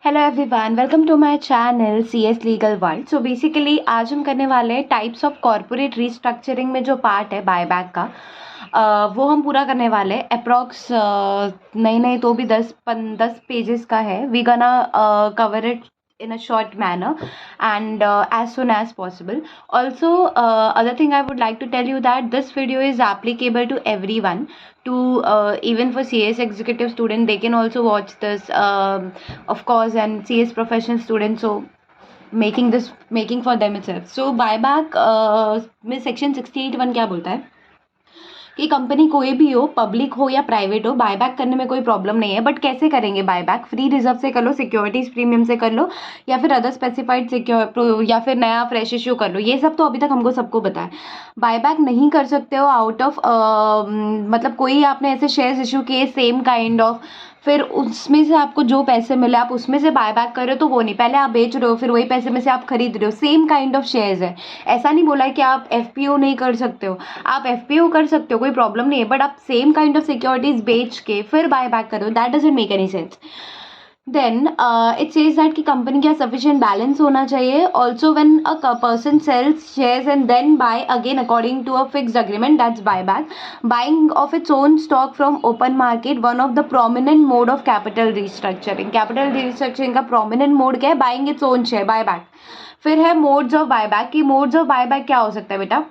Hello everyone, welcome to my channel C S legal world. So basically आज हम करने वाले हैं टाइप्स ऑफ कॉर्पोरेट रीस्ट्रक्चरिंग में जो पार्ट है बायबैक का, वो हम पूरा करने वाले हैं। अप्रॉक्स नहीं तो भी 10 पेजेस का है। We gonna cover it in a short manner and as soon as possible. Also, other thing I would like to tell you that this video is applicable to everyone, to even for CS executive student they can also watch this, of course, and CS professional students, so making for them itself. So buyback में section 68(1) क्या बोलता है कि company कोई भी हो, public हो या प्राइवेट हो, बायबैक करने में कोई प्रॉब्लम नहीं है। बट कैसे करेंगे बायबैक? फ्री रिजर्व से कर लो, सिक्योरिटीज प्रीमियम से कर लो, या फिर अदर स्पेसिफाइड सिक्योर, या फिर नया फ्रेश इश्यू कर लो। ये सब तो अभी तक हमको सबको पता है। बायबैक नहीं कर सकते हो आउट ऑफ मतलब कोई आपने ऐसे शेयर्स इशू किए सेम काइंड ऑफ, फिर उसमें से आपको जो पैसे मिले आप उसमें से बायबैक कर रहे हो, तो वो नहीं। पहले आप बेच रहे हो, फिर वही पैसे में से आप खरीद रहे हो, सेम काइंड ऑफ शेयर्स है। ऐसा नहीं बोला है कि आप एफपीओ नहीं कर सकते हो, आप एफपीओ कर सकते हो, कोई प्रॉब्लम नहीं है। बट आप सेम काइंड ऑफ सिक्योरिटीज बेच के फिर बायबैक करो, that doesn't make any sense. Then it says that कि कंपनी का सफिशिएंट बैलेंस होना चाहिए। Also when a person sells shares and then buy again according to a fixed agreement, that's buyback. Buying of its own stock from open market, one of the prominent mode of capital restructuring. Capital restructuring का prominent mode क्या है? Buying its own share, buyback. फिर है modes of buyback की modes of buyback क्या हो सकता है बेटा?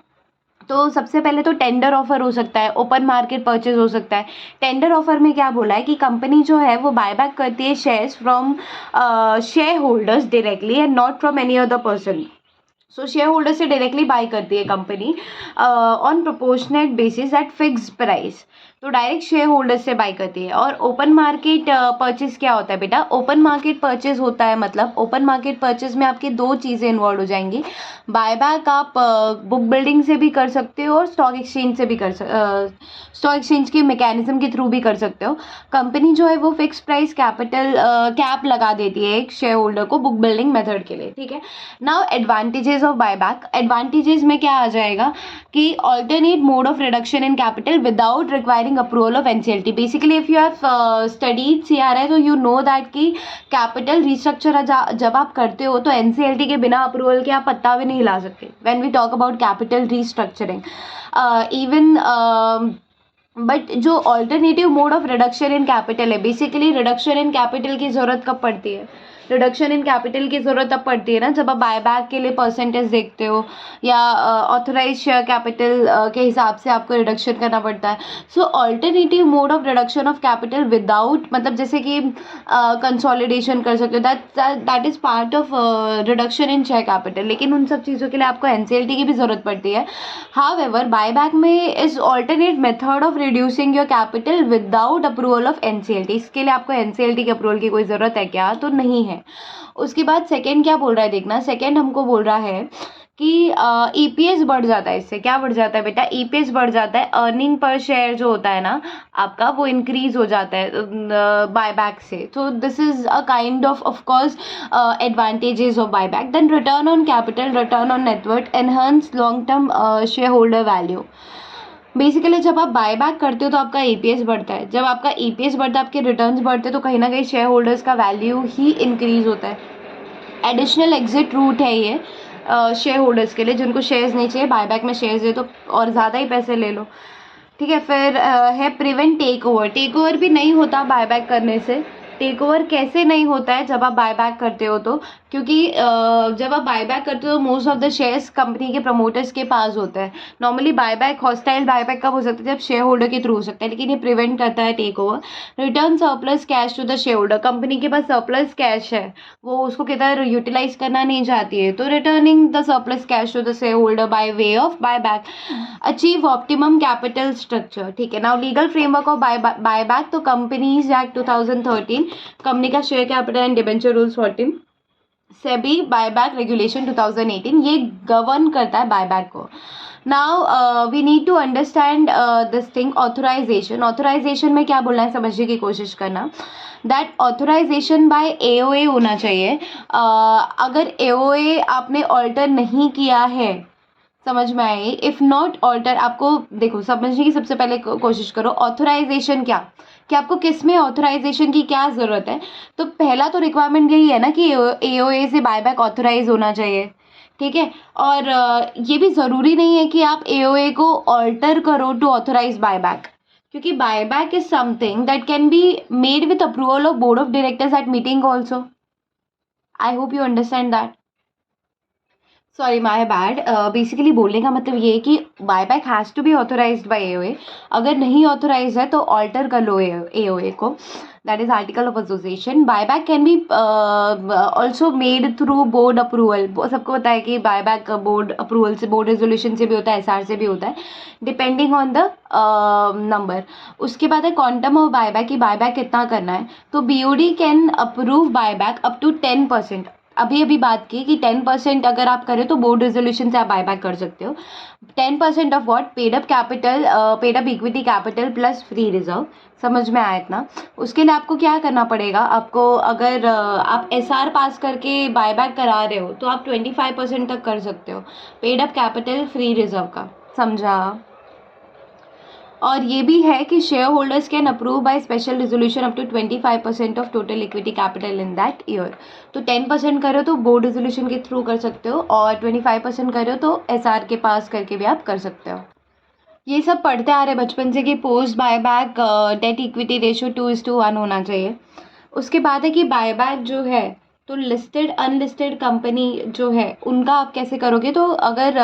तो सबसे पहले तो टेंडर ऑफर हो सकता है, ओपन मार्केट परचेज हो सकता है। टेंडर ऑफर में क्या बोला है कि कंपनी जो है वो बायबैक करती है shares from share holders directly and not from any other person. So share holder से डायरेक्टली बाय करती है company on proportionate basis eight fix price, तो डायरेक्ट शेयर होल्डर से बाय करती है। और ओपन मार्केट परचेज क्या होता है बेटा? ओपन मार्केट परचेज होता है मतलब ओपन मार्केट परचेज में आपकी दो चीज़ें इन्वॉल्व हो जाएंगी। बायबैक आप बुक बिल्डिंग से भी कर सकते हो और स्टॉक एक्सचेंज से भी स्टॉक एक्सचेंज के मैकेनिज्म के थ्रू भी कर सकते हो। कंपनी जो है वो फिक्स प्राइस कैपिटल कैप लगा देती है एक शेयर होल्डर को बुक बिल्डिंग मेथड के लिए, ठीक है। Now advantages of buyback. Advantages में क्या आ जाएगा कि alternate mode of reduction in capital without requiring approval of NCLT. Basically if you have studied CRI तो यू नो दैट कि कैपिटल रिस्ट्रक्चर जब आप करते हो तो एनसीएलटी के बिना अप्रूवल के आप पत्ता भी नहीं हिला सकते। When we talk about capital restructuring even but जो alternative mode of reduction in capital है, बेसिकली रिडक्शन इन कैपिटल की ज़रूरत कब पड़ती है? रिडक्शन इन कैपिटल की ज़रूरत तब पड़ती है ना जब आप बायबैक के लिए परसेंटेज देखते हो या ऑथराइज शेयर कैपिटल के हिसाब से आपको रिडक्शन करना पड़ता है। So alternative mode of reduction of capital without, मतलब जैसे कि कंसोलिडेशन कर सकते हो, that is part of reduction in share capital. लेकिन उन सब चीज़ों के लिए आपको एनसीएलटी की भी ज़रूरत पड़ती है। हाउएवर बायबैक में is alternate method of reducing your capital without approval of NCLT. इसके लिए आपको एनसीएलटी के अप्रूवल की कोई ज़रूरत है क्या? तो नहीं है। उसके बाद सेकेंड क्या बोल रहा है देखना। सेकेंड हमको बोल रहा है कि ईपीएस बढ़ जाता है। इससे क्या बढ़ जाता है बेटा? ईपीएस बढ़ जाता है। अर्निंग पर शेयर जो होता है ना आपका, वो इंक्रीज हो जाता है बायबैक से। तो this is a kind of course advantages of buyback. Then return on capital, return on net worth, enhance long term share holder value. Basically जब आप बायबैक करते हो तो आपका ईपीएस बढ़ता है। जब आपका ईपीएस बढ़ता है, आपके रिटर्न्स बढ़ते हैं, तो कहीं ना कहीं शेयर होल्डर्स का वैल्यू ही इंक्रीज होता है। एडिशनल एग्जिट रूट है ये शेयर होल्डर्स के लिए, जिनको शेयर्स नहीं चाहिए बायबैक में शेयर्स दे तो और ज़्यादा ही पैसे ले लो, ठीक है। फिर है prevent take over. Take over भी नहीं होता बायबैक करने से। टेक ओवर कैसे नहीं होता है जब आप बायबैक करते हो तो? क्योंकि जब आप बायबैक करते हो most of the shares company के प्रमोटर्स के पास होते हैं। नॉर्मली बायबैक, हॉस्टाइल बायबैक कब हो सकता है? जब शेयर होल्डर के थ्रू हो सकता है, लेकिन ये प्रिवेंट करता है take over. Return surplus cash to the share holder. Company के पास सरप्लस कैश है, वो उसको किधर यूटिलाइज करना नहीं चाहती है, तो returning the surplus cash to the share holder by way of buyback. Achieve optimum capital structure, ठीक है। Now legal framework of buyback, तो कंपनीज एक्ट 2013, कंपनी का share capital and debenture rules 14, SEBI buyback regulation 2018, ये govern करता है buyback को। Now we need to understand this thing. Authorization, authorization में क्या बोलना है समझने की कोशिश करना। दैट ऑथराइजेशन बाय एओए होना चाहिए। अगर एओए आपने ऑल्टर नहीं किया है, समझ में आई? इफ नॉट ऑल्टर, आपको देखो समझने की सबसे पहले कोशिश करो। ऑथराइजेशन क्या कि आपको किस में ऑथराइजेशन की क्या ज़रूरत है। तो पहला तो रिक्वायरमेंट यही है ना कि एओए से बायबैक ऑथराइज होना चाहिए, ठीक है। और ये भी ज़रूरी नहीं है कि आप एओए को ऑल्टर करो टू ऑथराइज बायबैक, क्योंकि buyback is something that can be made with approval of board of directors at meeting also. I hope you understand that. Sorry my bad. Basically बोलने का मतलब ये है कि buyback has to be authorized by AOA. अगर नहीं authorize है तो ऑल्टर कर लो एओए को, that is article of association. Buyback can be also made through board approval. सबको पता है कि बायबैक बोर्ड अप्रूवल से, बोर्ड रेजोल्यूशन से भी होता है, एसआर से भी होता है, डिपेंडिंग ऑन द नंबर। उसके बाद है क्वांटम ऑफ बायबैक, कि बायबैक कितना करना है। तो BOD can approve buyback up to 10%। अभी अभी बात की कि 10% अगर आप करें तो बोर्ड रेजोल्यूशन से आप बायबैक कर सकते हो। 10% of what? Paid up capital, paid up equity capital plus free reserve. समझ में आया इतना? उसके लिए आपको क्या करना पड़ेगा, आपको अगर आप एसआर पास करके बायबैक करा रहे हो तो आप 25% तक कर सकते हो paid up capital free reserve का। समझा? और ये भी है कि share holders can approve by special resolution up to 25% of total equity capital in that year. तो 10% करो तो बोर्ड रेजोल्यूशन के थ्रू कर सकते हो, और 25% करो तो एसआर के पास करके भी आप कर सकते हो। ये सब पढ़ते आ रहे बचपन से कि post buyback debt equity ratio 2:1 होना चाहिए। उसके बाद है कि बायबैक जो है तो लिस्टेड अनलिस्टेड कंपनी जो है उनका आप कैसे करोगे। तो अगर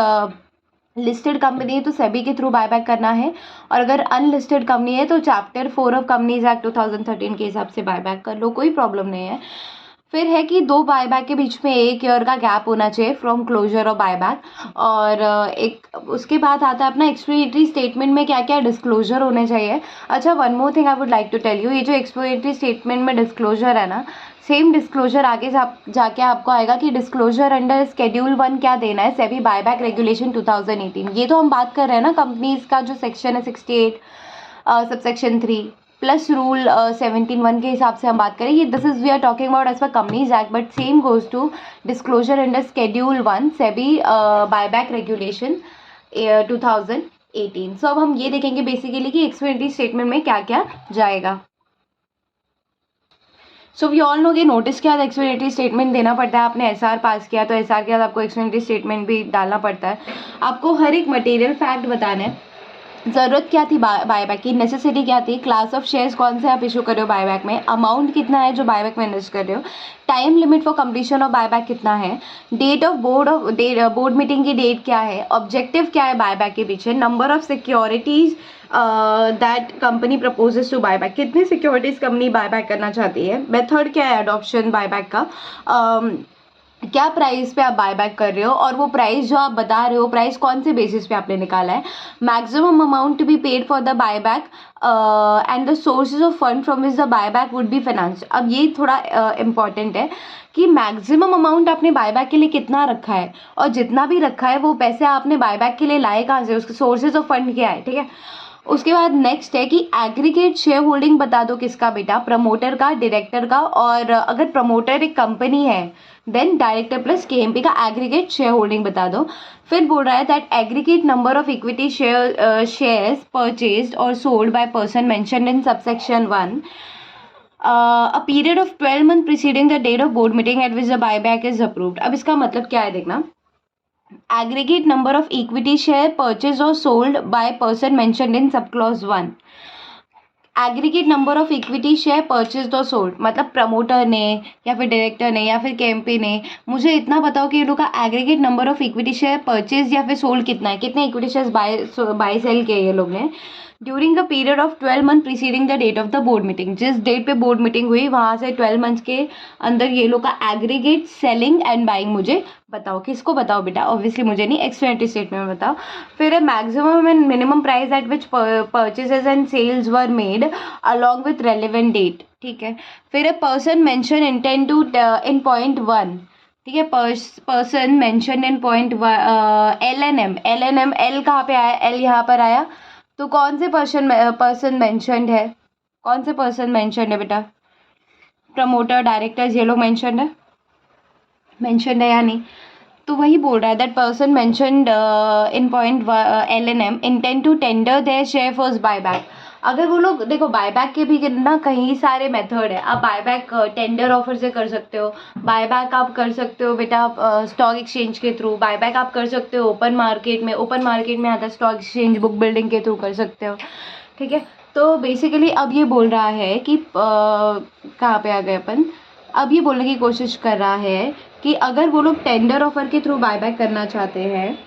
लिस्टेड कंपनी है तो सेबी के थ्रू बायबैक करना है, और अगर अनलिस्टेड कंपनी है तो चैप्टर 4 ऑफ कंपनीज एक्ट 2013 के हिसाब से बायबैक कर लो, कोई प्रॉब्लम नहीं है। फिर है कि दो बायबैक के बीच में 1 ईयर का गैप होना चाहिए फ्रॉम क्लोजर ऑफ बायबैक। और एक उसके बाद आता है अपना एक्सप्लेनेटरी स्टेटमेंट में क्या क्या डिस्क्लोजर होने चाहिए। अच्छा, one more thing I would like to tell you, ये जो एक्सप्लेनेटरी स्टेटमेंट में डिस्क्लोजर है ना, सेम डिस्क्लोजर आगे जाके आपको आएगा कि डिस्क्लोजर अंडर शेड्यूल 1 क्या देना है, सेबी बायबैक रेगुलेशन 2018। ये तो हम बात कर रहे हैं ना कंपनीज का जो सेक्शन है 68 सबसेक्शन 3 प्लस रूल 17(1) के हिसाब से हम बात करें। ये this is we are talking about as per companies act, but same goes to disclosure under schedule 1 SEBI buyback regulation 2018। So अब हम ये देखेंगे बेसिकली कि एक्सप्लेनेटरी स्टेटमेंट में क्या क्या जाएगा। सो वी ऑल नो कि नोटिस के बाद एक्सप्लेनेटरी स्टेटमेंट देना पड़ता है। आपने एसआर पास किया तो एसआर के बाद आपको एक्सप्लेनेटरी स्टेटमेंट भी डालना पड़ता है। आपको हर एक मटेरियल फैक्ट बताना है। ज़रूरत क्या थी बायबैक की, नेसेसिटी क्या थी, क्लास ऑफ शेयर्स कौन से आप इशू कर रहे हो बायबैक में, अमाउंट कितना है जो बायबैक में इन्वेस्ट कर रहे हो, time limit for completion of buyback कितना है, डेट ऑफ बोर्ड मीटिंग की डेट क्या है, ऑब्जेक्टिव क्या है बायबैक के पीछे, number of securities that company proposes to buyback, कितनी सिक्योरिटीज कंपनी बायबैक करना चाहती है, मेथड क्या है अडॉप्शन बायबैक का, क्या प्राइस पे आप बायबैक कर रहे हो, और वो प्राइस जो आप बता रहे हो प्राइस कौन से बेसिस पे आपने निकाला है, maximum amount to be paid for the buyback and the sources of fund from which the buyback would be financed. अब ये थोड़ा इम्पॉर्टेंट है कि मैक्सिमम अमाउंट आपने बायबैक के लिए कितना रखा है, और जितना भी रखा है वो पैसे आपने बायबैक के लिए लाए कहाँ से, उसके सोर्सेज ऑफ फंड क्या है, ठीक है। उसके बाद नेक्स्ट है कि एग्रीगेट शेयर होल्डिंग बता दो किसका बेटा, प्रमोटर का, डायरेक्टर का, और अगर प्रमोटर एक कंपनी है देन डायरेक्टर प्लस केएमपी का एग्रीगेट शेयर होल्डिंग बता दो। फिर बोल रहा है that aggregate number of equity shares purchased और sold by person mentioned in subsection 1 a period of 12 months preceding the date of board meeting at which the buyback is approved। अब इसका मतलब क्या है देखना, aggregate number of equity share purchased or sold by person mentioned in subclause 1। Aggregate number of equity share purchase और sold, मतलब promoter ने या फिर डायरेक्टर ने या फिर केएमपी ने मुझे इतना बताओ कि ये लोग का aggregate number of equity share purchase या फिर सोल्ड कितना है, कितने इक्विटी शेयर्स बाय सेल किए ये लोग ने during the period of 12 month preceding the date of the board meeting. जिस डेट पे बोर्ड मीटिंग हुई वहां से 12 मंथ्स के अंदर ये लोग का एग्रीगेट सेलिंग एंड बाइंग मुझे बताओ। किसको बताओ बेटा, ऑब्वियसली मुझे नहीं, एक्सप्लेनेटरी स्टेटमेंट में बताओ। फिर है maximum and minimum price at which purchases and sales were made along with relevant date, ठीक है। फिर है person mention intend to in point 1, ठीक है, person mention in point LNM L कहाँ पे आया, एल यहाँ पर आया, तो कौन से पर्सन मेंशनड है, कौन से पर्सन मेंशनड है बेटा, प्रमोटर, डायरेक्टर्स, ये लोग मेंशनड है या नहीं। तो वही बोल रहा है that person mentioned in point LNM intend to tender their share for buyback. अगर वो लोग देखो, बायबैक के भी ना कई सारे मेथड है। आप बायबैक टेंडर ऑफर से कर सकते हो, बायबैक आप कर सकते हो बेटा आप स्टॉक एक्सचेंज के थ्रू, बायबैक आप कर सकते हो ओपन मार्केट में, ओपन मार्केट में आता है स्टॉक एक्सचेंज बुक बिल्डिंग के थ्रू कर सकते हो, ठीक है। तो बेसिकली अब ये बोल रहा है कि कहाँ पे आ गए अपन, अब ये बोलने की कोशिश कर रहा है कि अगर वो लोग टेंडर ऑफर के थ्रू बायबैक करना चाहते हैं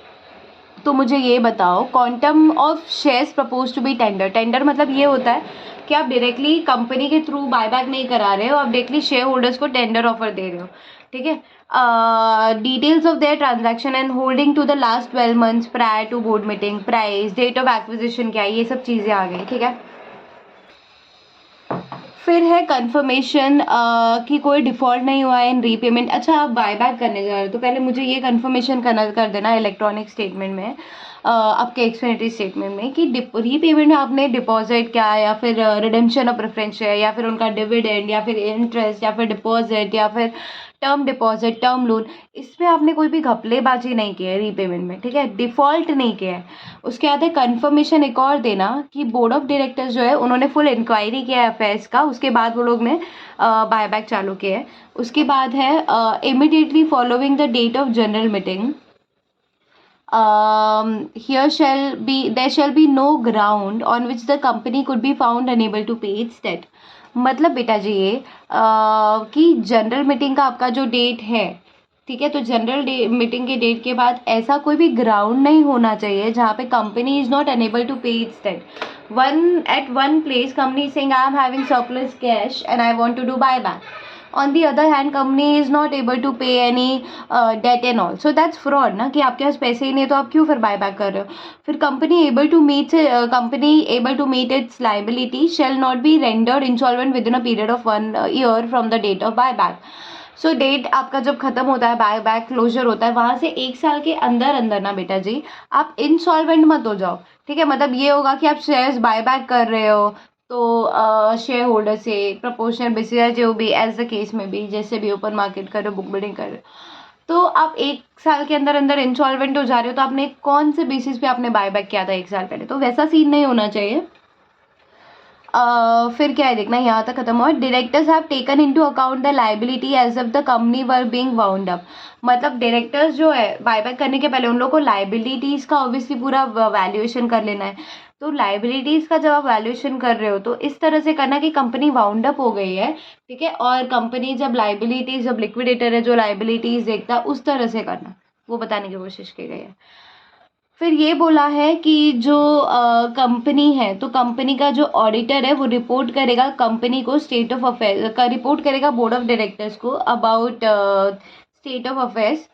तो मुझे ये बताओ, quantum of shares propose to be tender. Tender मतलब ये होता है कि आप डायरेक्टली कंपनी के थ्रू बायबैक नहीं करा रहे हो, आप डायरेक्टली शेयर होल्डर्स को टेंडर ऑफर दे रहे हो, ठीक है। Details of their transaction and holding to the last 12 months prior to board meeting, price, date of acquisition क्या है, ये सब चीज़ें आ गई, ठीक है। फिर है कंफर्मेशन कि कोई डिफ़ॉल्ट नहीं हुआ है इन रीपेमेंट। अच्छा, आप बायबैक करने जा रहे हो तो पहले मुझे ये कंफर्मेशन कर देना इलेक्ट्रॉनिक स्टेटमेंट में, आपके एक्सप्लेनेटरी स्टेटमेंट में कि रीपेमेंट में आपने डिपॉजिट क्या है, या फिर रिडेम्पशन ऑफ प्रेफरेंस है, या फिर उनका डिविडेंड, या फिर इंटरेस्ट, या फिर डिपॉजिट, या फिर टर्म डिपॉजिट, टर्म लोन, इसमें आपने कोई भी घपलेबाजी नहीं की है रीपेमेंट में, ठीक है, डिफ़ॉल्ट नहीं किया है। उसके बाद है कंफर्मेशन एक और देना कि बोर्ड ऑफ डायरेक्टर्स जो है उन्होंने फुल इंक्वायरी किया है अफेयर्स का, उसके बाद वो लोग ने बायबैक चालू किया है। उसके बाद है immediately following the date of general meeting there shall be no ground on which the company could be found unable to pay its debt। मतलब बेटा जी ये कि जनरल मीटिंग का आपका जो डेट है, ठीक है, तो जनरल मीटिंग के डेट के बाद ऐसा कोई भी ग्राउंड नहीं होना चाहिए जहाँ पे company is not unable to pay its debt. One place company saying I am having surplus cash and I want to do buyback, on the other hand company is not able to pay any debt and all, so that's fraud ना, कि आपके पास पैसे ही नहीं तो आप क्यों फिर buyback कर रहे हो। फिर company able to meet its liability shall not be rendered insolvent within a period of 1 year from the date of buyback। सो डेट आपका जब खत्म होता है, बायबैक क्लोजर होता है, वहाँ से 1 साल के अंदर अंदर ना बेटा जी आप इंसॉल्वेंट मत हो जाओ, ठीक है। मतलब ये होगा कि आप शेयर्स बायबैक कर रहे हो तो शेयर होल्डर से प्रोपोर्शनल बेसिस या जो भी एज द केस में भी, जैसे भी ओपन मार्केट कर रहे हो, बुक बिल्डिंग कर रहे हो, तो आप 1 साल के अंदर अंदर इंसॉल्वेंट हो जा रहे हो, तो आपने कौन से बेसिस पे आपने बायबैक किया था 1 साल पहले, तो वैसा सीन नहीं होना चाहिए। फिर क्या है देखना, यहाँ तक खत्म हुआ। Directors have taken into account the liability as of the company were being wound up. मतलब डायरेक्टर्स जो है बायबैक करने के पहले उन लोगों को लाइबिलिटीज़ का ऑब्वियसली पूरा वैल्यूएशन कर लेना है। तो लाइबिलिटीज़ का जब आप वैल्यूएशन कर रहे हो तो इस तरह से करना कि कंपनी वाउंड अप हो गई है, ठीक है, और कंपनी जब लाइबिलिटीज़, जब लिक्विडेटर है जो लाइबिलिटीज़ देखता है उस तरह से करना, वो बताने की कोशिश की गई है। फिर ये बोला है कि जो कंपनी है तो कंपनी का जो ऑडिटर है वो रिपोर्ट करेगा कंपनी को स्टेट ऑफ अफेयर्स का, रिपोर्ट करेगा बोर्ड ऑफ डायरेक्टर्स को अबाउट स्टेट ऑफ अफेयर्स।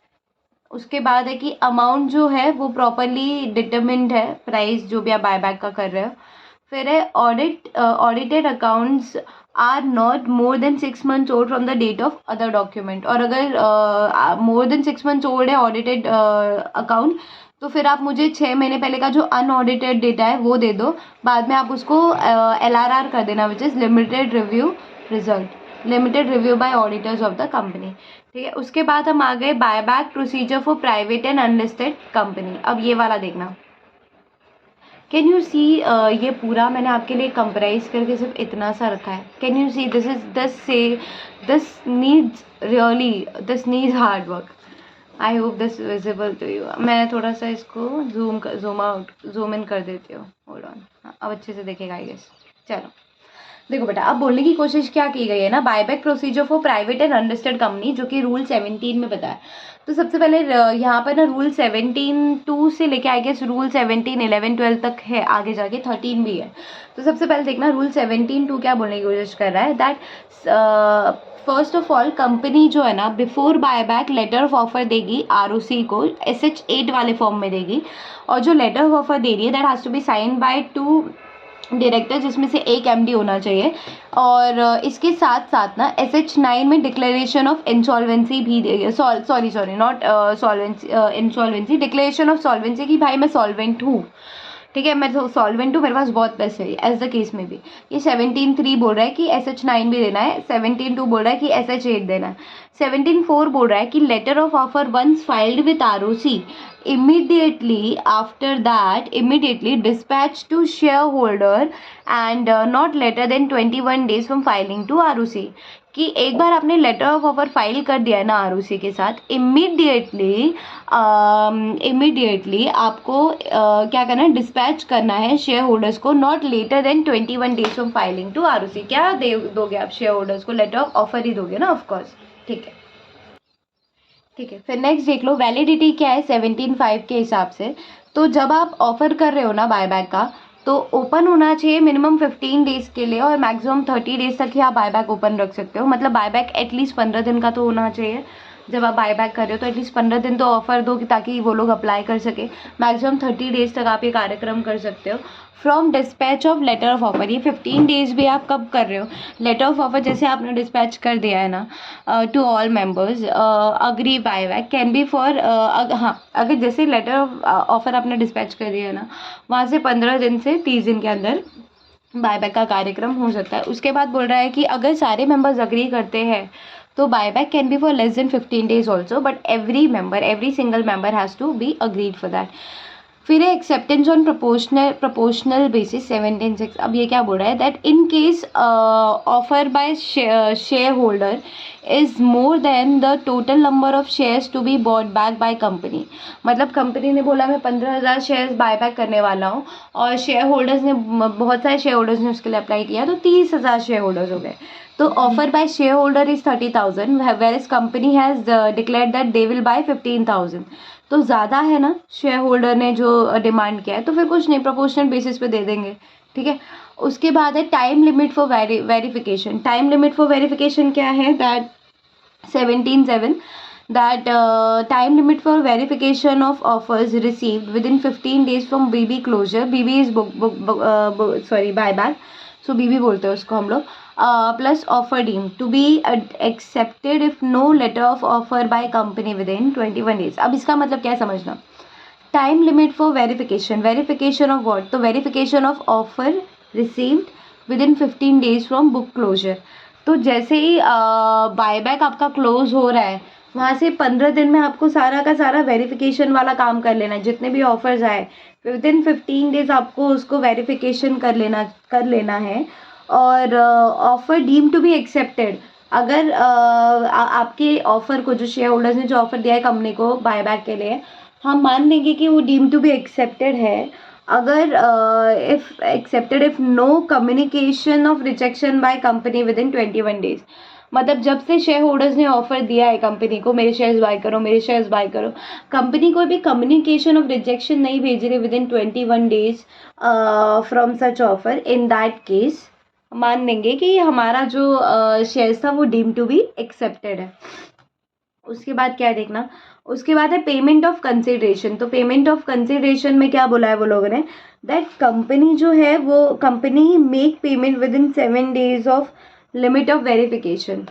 उसके बाद है कि अमाउंट जो है वो प्रॉपरली डिटरमिन्ड है, प्राइस जो भी आप बायबैक का कर रहे हो। फिर है audited accounts are not more than 6 months old from the date of other document. और अगर मोर देन 6 months ओल्ड है ऑडिटेड अकाउंट तो फिर आप मुझे 6 महीने पहले का जो अनऑडिटेड डेटा है वो दे दो, बाद में आप उसको LRR कर देना, which is limited review result, limited review by auditors of the company, ठीक है। उसके बाद हम आ गए buyback procedure for private and unlisted company. अब ये वाला देखना, कैन यू सी, ये पूरा मैंने आपके लिए कंप्राइज करके सिर्फ इतना सा रखा है। Can you see this needs hard work. I hope this visible to you. मैं थोड़ा सा इसको जूम इन कर देती हूँ, होल्ड ऑन, अब अच्छे से देखेगा आई गेस। चलो देखो बेटा, अब बोलने की कोशिश क्या की गई है ना, buyback procedure for private and unlisted company, जो कि रूल 17 में बताया। तो सबसे पहले यहाँ पर ना रूल 17(2) से लेके आई गेस रूल 17, 11, 12 तक है, आगे जाके 13 भी है। तो सबसे पहले देखना रूल 17(2) क्या बोलने की कोशिश कर रहा है, that first of all company जो है ना before buyback letter of offer देगी ROC को SH8 वाले फॉर्म में देगी, और जो लेटर ऑफ ऑफर दे रही है that has to be sign by 2 director, जिसमें से एक MD होना चाहिए। और इसके साथ साथ ना SH9 में डिक्लेरेशन ऑफ इंसॉल्वेंसी भी देगी, sorry not insolvency, declaration of solvency की भाई मैं सॉल्वेंट हूँ, ठीक है, मैं तो सॉल्वेंट हूँ, मेरे पास बहुत पैसे है, एज द केस में भी। ये 17(3) बोल रहा है कि SH9 भी देना है, 17(2) बोल रहा है कि SH8 देना है, 17(4) बोल रहा है कि letter of offer once filed with ROC immediately after that immediately dispatch to shareholder and not later than 21 days from filing to ROC. कि एक बार आपने लेटर ऑफ ऑफर फाइल कर दिया है ना ROC के साथ, इमीडिएटली आपको क्या करना है, डिस्पैच करना है शेयर होल्डर्स को not later than 21 days from filing to ROC. क्या दोगे आप शेयर होल्डर्स को? लेटर ऑफ ऑफर ही दोगे ना, ऑफकोर्स. ठीक है, ठीक है. फिर नेक्स्ट देख लो, वैलिडिटी क्या है 17/5 के हिसाब से. तो जब आप ऑफर कर रहे हो ना बायबैक का, तो ओपन होना चाहिए मिनिमम 15 डेज के लिए और मैक्सिमम 30 डेज तक ही आप बायबैक ओपन रख सकते हो. मतलब बायबैक एटलीस्ट 15 दिन का तो होना चाहिए. जब आप बायबैक कर रहे हो तो एटलीस्ट 15 दिन तो ऑफर दो ताकि वो लोग अप्लाई कर सके. मैक्सिमम 30 डेज तक आप ये कार्यक्रम कर सकते हो. From dispatch of letter of offer, ये 15 डेज भी आप कब कर रहे हो? लेटर ऑफ ऑफर जैसे आपने डिस्पैच कर दिया है ना to all members, agree buyback can be for, हाँ, अगर जैसे लेटर ऑफ ऑफर आपने डिस्पैच कर दिया है ना, वहाँ से 15 दिन से 30 दिन के अंदर बायबैक का कार्यक्रम हो सकता है. उसके बाद बोल रहा है कि अगर सारे मेंबर्स अग्री करते हैं तो buyback can be for less than 15 days also, but every single member has to be agreed for that. फिर है एक्सेप्टेंस ऑन प्रोपोर्शनल बेसिस 17/6. अब ये क्या बोल रहा है, that in case offer by share holder is more than the total number of shares to be bought back by company. मतलब company ने बोला मैं 15,000 शेयर्स बाय बैक करने वाला हूँ और शेयर होल्डर्स ने, बहुत सारे शेयर होल्डर्स ने उसके लिए अप्लाई किया, तो 30,000 शेयर होल्डर्स हो गए. तो offer by share holder is 30,000 whereas company has declared that they will buy 15,000. तो ज़्यादा है ना शेयर होल्डर ने जो डिमांड किया है, तो फिर कुछ नहीं, प्रोपोर्शनल बेसिस पे दे देंगे. ठीक है. उसके बाद है time limit for verification. Time limit for verification क्या है, that 17/7 that time limit for verification of offers received within 15 days from BB closure. BB is buyback, so BB बोलते हैं उसको हम लोग. Plus offer deemed to be accepted if no letter of offer by company within 21 days. अब इसका मतलब क्या है समझना. Time limit for verification of what, तो verification of offer received within 15 days from book closure. तो जैसे ही buyback आपका क्लोज हो रहा है, वहाँ से 15 दिन में आपको सारा का सारा वेरिफिकेशन वाला काम कर लेना है. जितने भी ऑफर्स आए विद इन 15 डेज आपको उसको वेरिफिकेशन कर लेना है. और offer deem to be accepted, अगर आपके ऑफर को, जो शेयर होल्डर्स ने जो ऑफर दिया है कंपनी को बायबैक के लिए, हम मान लेंगे कि वो डीम टू बी एक्सेप्टेड है. अगर if accepted if no communication of rejection by company within 21 days. मतलब जब से शेयर होल्डर्स ने ऑफर दिया है कंपनी को, मेरे शेयर्स बाय करो, कंपनी कोई भी कम्युनिकेशन ऑफ रिजेक्शन नहीं भेज रही with in 21 days from such offer, in that case मान लेंगे कि हमारा जो शेयर्स था वो डीम टू बी एक्सेप्टेड है. उसके बाद क्या देखना, उसके बाद है पेमेंट ऑफ कंसिडरेशन. तो पेमेंट ऑफ कंसिडरेशन में क्या बोला है वो लोगों ने, दैट कंपनी जो है वो company make payment within 7 days of limit of verification,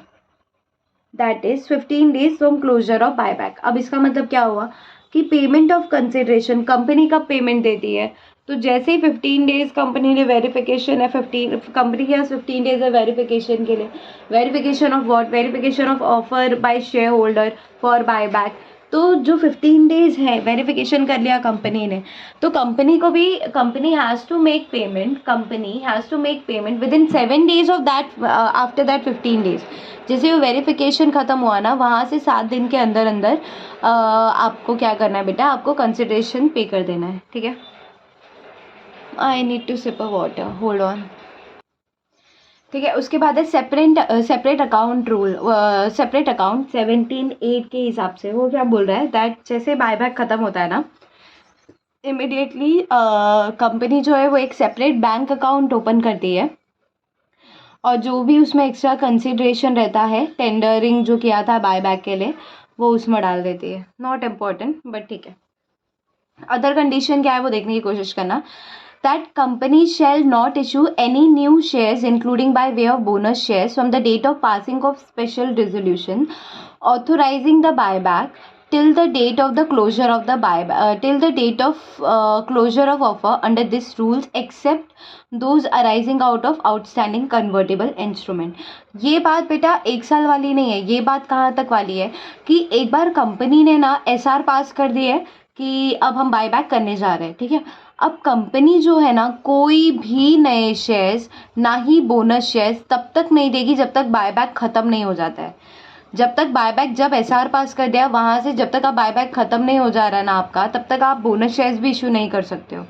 that is 15 days from closure of buyback. अब इसका मतलब क्या हुआ कि पेमेंट ऑफ कंसिडरेशन कंपनी कब पेमेंट देती है, तो जैसे ही 15 डेज कंपनी ने वेरिफिकेशन है, कंपनी के पास 15 डेज है वेरिफिकेशन के लिए. Verification of what, verification of offer by share holder for buyback. तो जो 15 डेज है वेरिफिकेशन कर लिया कंपनी ने, तो company has to make payment within 7 days of that, after that 15 days. जैसे वो वेरिफिकेशन ख़त्म हुआ ना, वहाँ से 7 दिन के अंदर आपको क्या करना है बेटा, आपको कंसिडरेशन पे कर देना है. ठीक है. I need to sip a water, hold on. ठीक है. उसके बाद है separate account rule, separate account 17/8 के हिसाब से. वो क्या बोल रहा है, दैट जैसे बायबैक ख़त्म होता है ना, इमिडिएटली कंपनी जो है वो एक सेपरेट बैंक अकाउंट ओपन करती है और जो भी उसमें एक्स्ट्रा कंसिडरेशन रहता है, टेंडरिंग जो किया था बायबैक के लिए, वो उसमें डाल देती है. नॉट इम्पॉर्टेंट बट ठीक है. अदर कंडीशन क्या है वो देखने की कोशिश करना. That company shall not issue any new shares including by way of bonus shares from the date of passing of special resolution authorizing the buyback till the date of the closure of the closure of offer under this rules except those arising out of outstanding convertible instrument. ये बात बेटा 1 साल वाली नहीं है. ये बात कहाँ तक वाली है कि एक बार कंपनी ने ना SR पास कर दी है कि अब हम बाय बैक करने जा रहे हैं, ठीक है। अब कंपनी जो है ना, कोई भी नए शेयर्स, ना ही बोनस शेयर्स तब तक नहीं देगी जब तक बाय बैक ख़त्म नहीं हो जाता है। जब तक बायबैक, जब एसआर पास कर दिया वहाँ से जब तक आप बायबैक ख़त्म नहीं हो जा रहा है ना आपका, तब तक आप बोनस शेयर्स भी इशू नहीं कर सकते हो।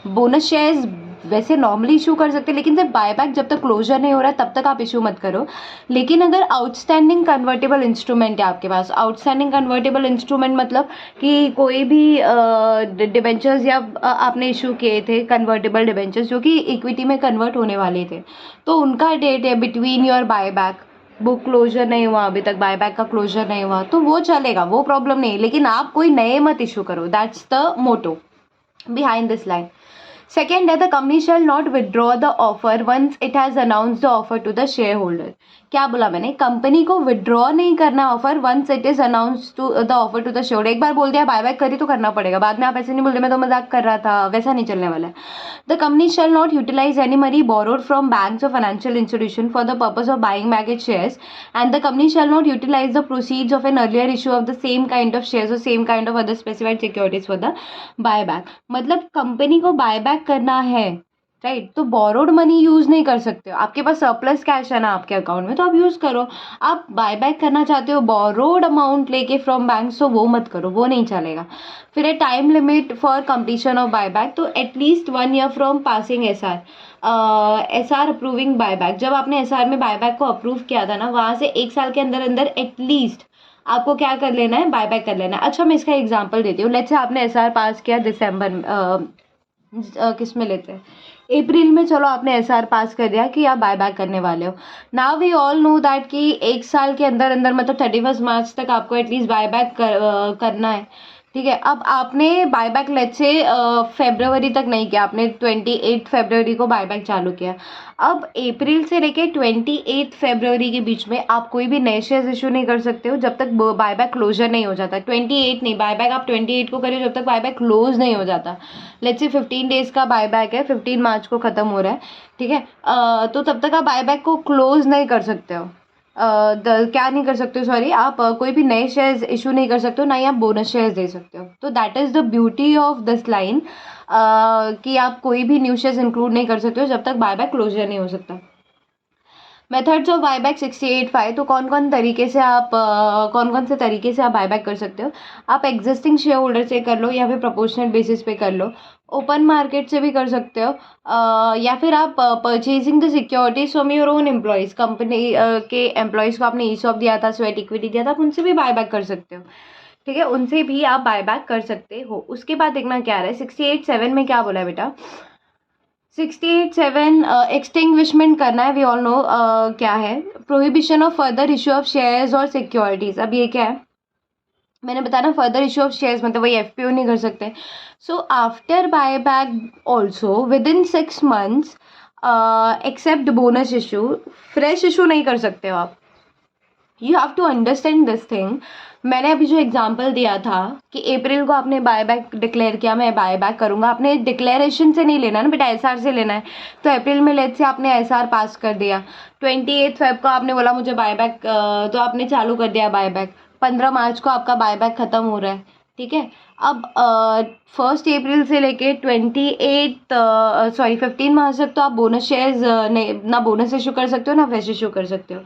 बोनस शेयर्स वैसे नॉर्मली इशू कर सकते हैं, लेकिन सिर्फ बायबैक जब तक क्लोजर नहीं हो रहा है तब तक आप इशू मत करो। लेकिन अगर आउटस्टैंडिंग कन्वर्टेबल इंस्ट्रूमेंट है आपके पास, आउटस्टैंडिंग कन्वर्टेबल इंस्ट्रूमेंट मतलब कि कोई भी डिबेंचर्स या आपने इशू किए थे कन्वर्टेबल डिबेंचर्स जो कि इक्विटी में कन्वर्ट होने वाले थे, तो उनका डेट है between your buyback, book closure नहीं हुआ अभी तक, बायबैक का क्लोजर नहीं हुआ, तो वो चलेगा, वो प्रॉब्लम नहीं है। लेकिन आप कोई नए मत इशू करो, that's the motto behind this line. Second है, the company shall not withdraw the offer once it has announced the offer to the shareholder. क्या बोला मैंने, कंपनी को विड्रॉ नहीं करना offer once it is announce to the offer to the shareholder. एक बार बोल दिया बायबैक करी तो करना पड़ेगा, बाद में आप ऐसे नहीं बोलते मैं तो मजाक कर रहा था, वैसा नहीं चलने वाला है। The company shall not utilise any money borrowed from banks और financial institution for the purpose of buying back its shares, and the company shall not utilise the proceeds of an earlier issue of the same kind of shares और same kind of other specified securities for the buyback. मतलब company को buyback करना है, right, तो borrowed money use नहीं कर सकते हो। आपके पास सरप्लस कैश है ना आपके अकाउंट में, तो आप यूज़ करो। आप बायबैक करना चाहते हो बोरोड अमाउंट लेके फ्रॉम बैंक, तो वो मत करो, वो नहीं चलेगा। फिर है time limit for completion of buyback, तो at least 1 year from passing SR, SR approving buyback. जब आपने एसआर में बायबैक को अप्रूव किया था ना, वहाँ से 1 साल के अंदर अंदर एटलीस्ट आपको क्या कर लेना है, बायबैक कर लेना है। अच्छा, मैं इसका एग्जाम्पल देती हूँ। लेट्स से आपने एसआर पास किया दिसंबर, किस में लेते हैं, अप्रैल में, चलो आपने एसआर पास कर दिया कि आप बायबैक करने वाले हो। Now we all know that कि 1 साल के अंदर अंदर मतलब 31 मार्च तक आपको एटलीस्ट बायबैक करना है, ठीक है। अब आपने बायबैक लेट्स से फरवरी तक नहीं किया, आपने 28 फरवरी को बायबैक चालू किया। अब अप्रैल से लेके 28 फरवरी के बीच में आप कोई भी नए शेयर्स इशू नहीं कर सकते हो जब तक बायबैक क्लोजर नहीं हो जाता। 28 नहीं, बायबैक आप 28 को करिए जब तक बायबैक क्लोज नहीं हो जाता। लेट्स से 15 डेज का बायबैक है, 15 मार्च को ख़त्म हो रहा है, ठीक है। तो तब तक आप बायबैक को क्लोज नहीं कर सकते हो। क्या नहीं कर सकते हो, सॉरी, आप कोई भी नए शेयर्स इशू नहीं कर सकते हो, ना ही आप बोनस शेयर्स दे सकते हो। तो that is the beauty of this line, कि आप कोई भी न्यू शेयर्स इंक्लूड नहीं कर सकते हो जब तक बायबैक क्लोजर नहीं हो सकता। मेथड्स ऑफ बायबैक 68(5, तो कौन कौन से तरीके से आप बायबैक कर सकते हो। आप एग्जिस्टिंग शेयर होल्डर से कर लो, या फिर प्रोपोर्शनल बेसिस पे कर लो, ओपन मार्केट से भी कर सकते हो, या फिर आप purchasing the securities from your own employees, company के एम्प्लॉयज़ को आपने ईसॉप दिया था, स्वेट इक्विटी दिया था, आप उनसे भी बायबैक कर सकते हो, ठीक है, उनसे भी आप बायबैक कर सकते हो। उसके बाद देखना क्या रहा है, 68(7 में क्या बोला है बेटा, 68(7 एक्सटिंग्विशमेंट करना है। वी ऑल नो क्या है, prohibition of further issue of shares और सिक्योरिटीज। अब ये क्या है, मैंने बताया ना, फर्दर इशू ऑफ शेयर्स मतलब वही एफपीओ नहीं कर सकते। So after buyback also within 6 months except bonus issue, fresh issue नहीं कर सकते हो आप। You have to understand this thing. मैंने अभी जो एग्जांपल दिया था कि अप्रैल को आपने बायबैक डिक्लेयर किया, मैं बायबैक करूंगा, आपने डिक्लेरेशन से नहीं लेना ना बेटा, एसआर से लेना है। तो अप्रैल में लेट्स से आपने एसआर पास कर दिया, 28 फेब को आपने बोला मुझे बायबैक, तो आपने चालू कर दिया बायबैक, 15 मार्च को आपका बायबैक ख़त्म हो रहा है, ठीक है। अब 1 अप्रैल से लेके 15 मार्च तक तो आप बोनस शेयर्स ना बोनस इशू कर सकते हो ना फ्रेश इशू कर सकते हो।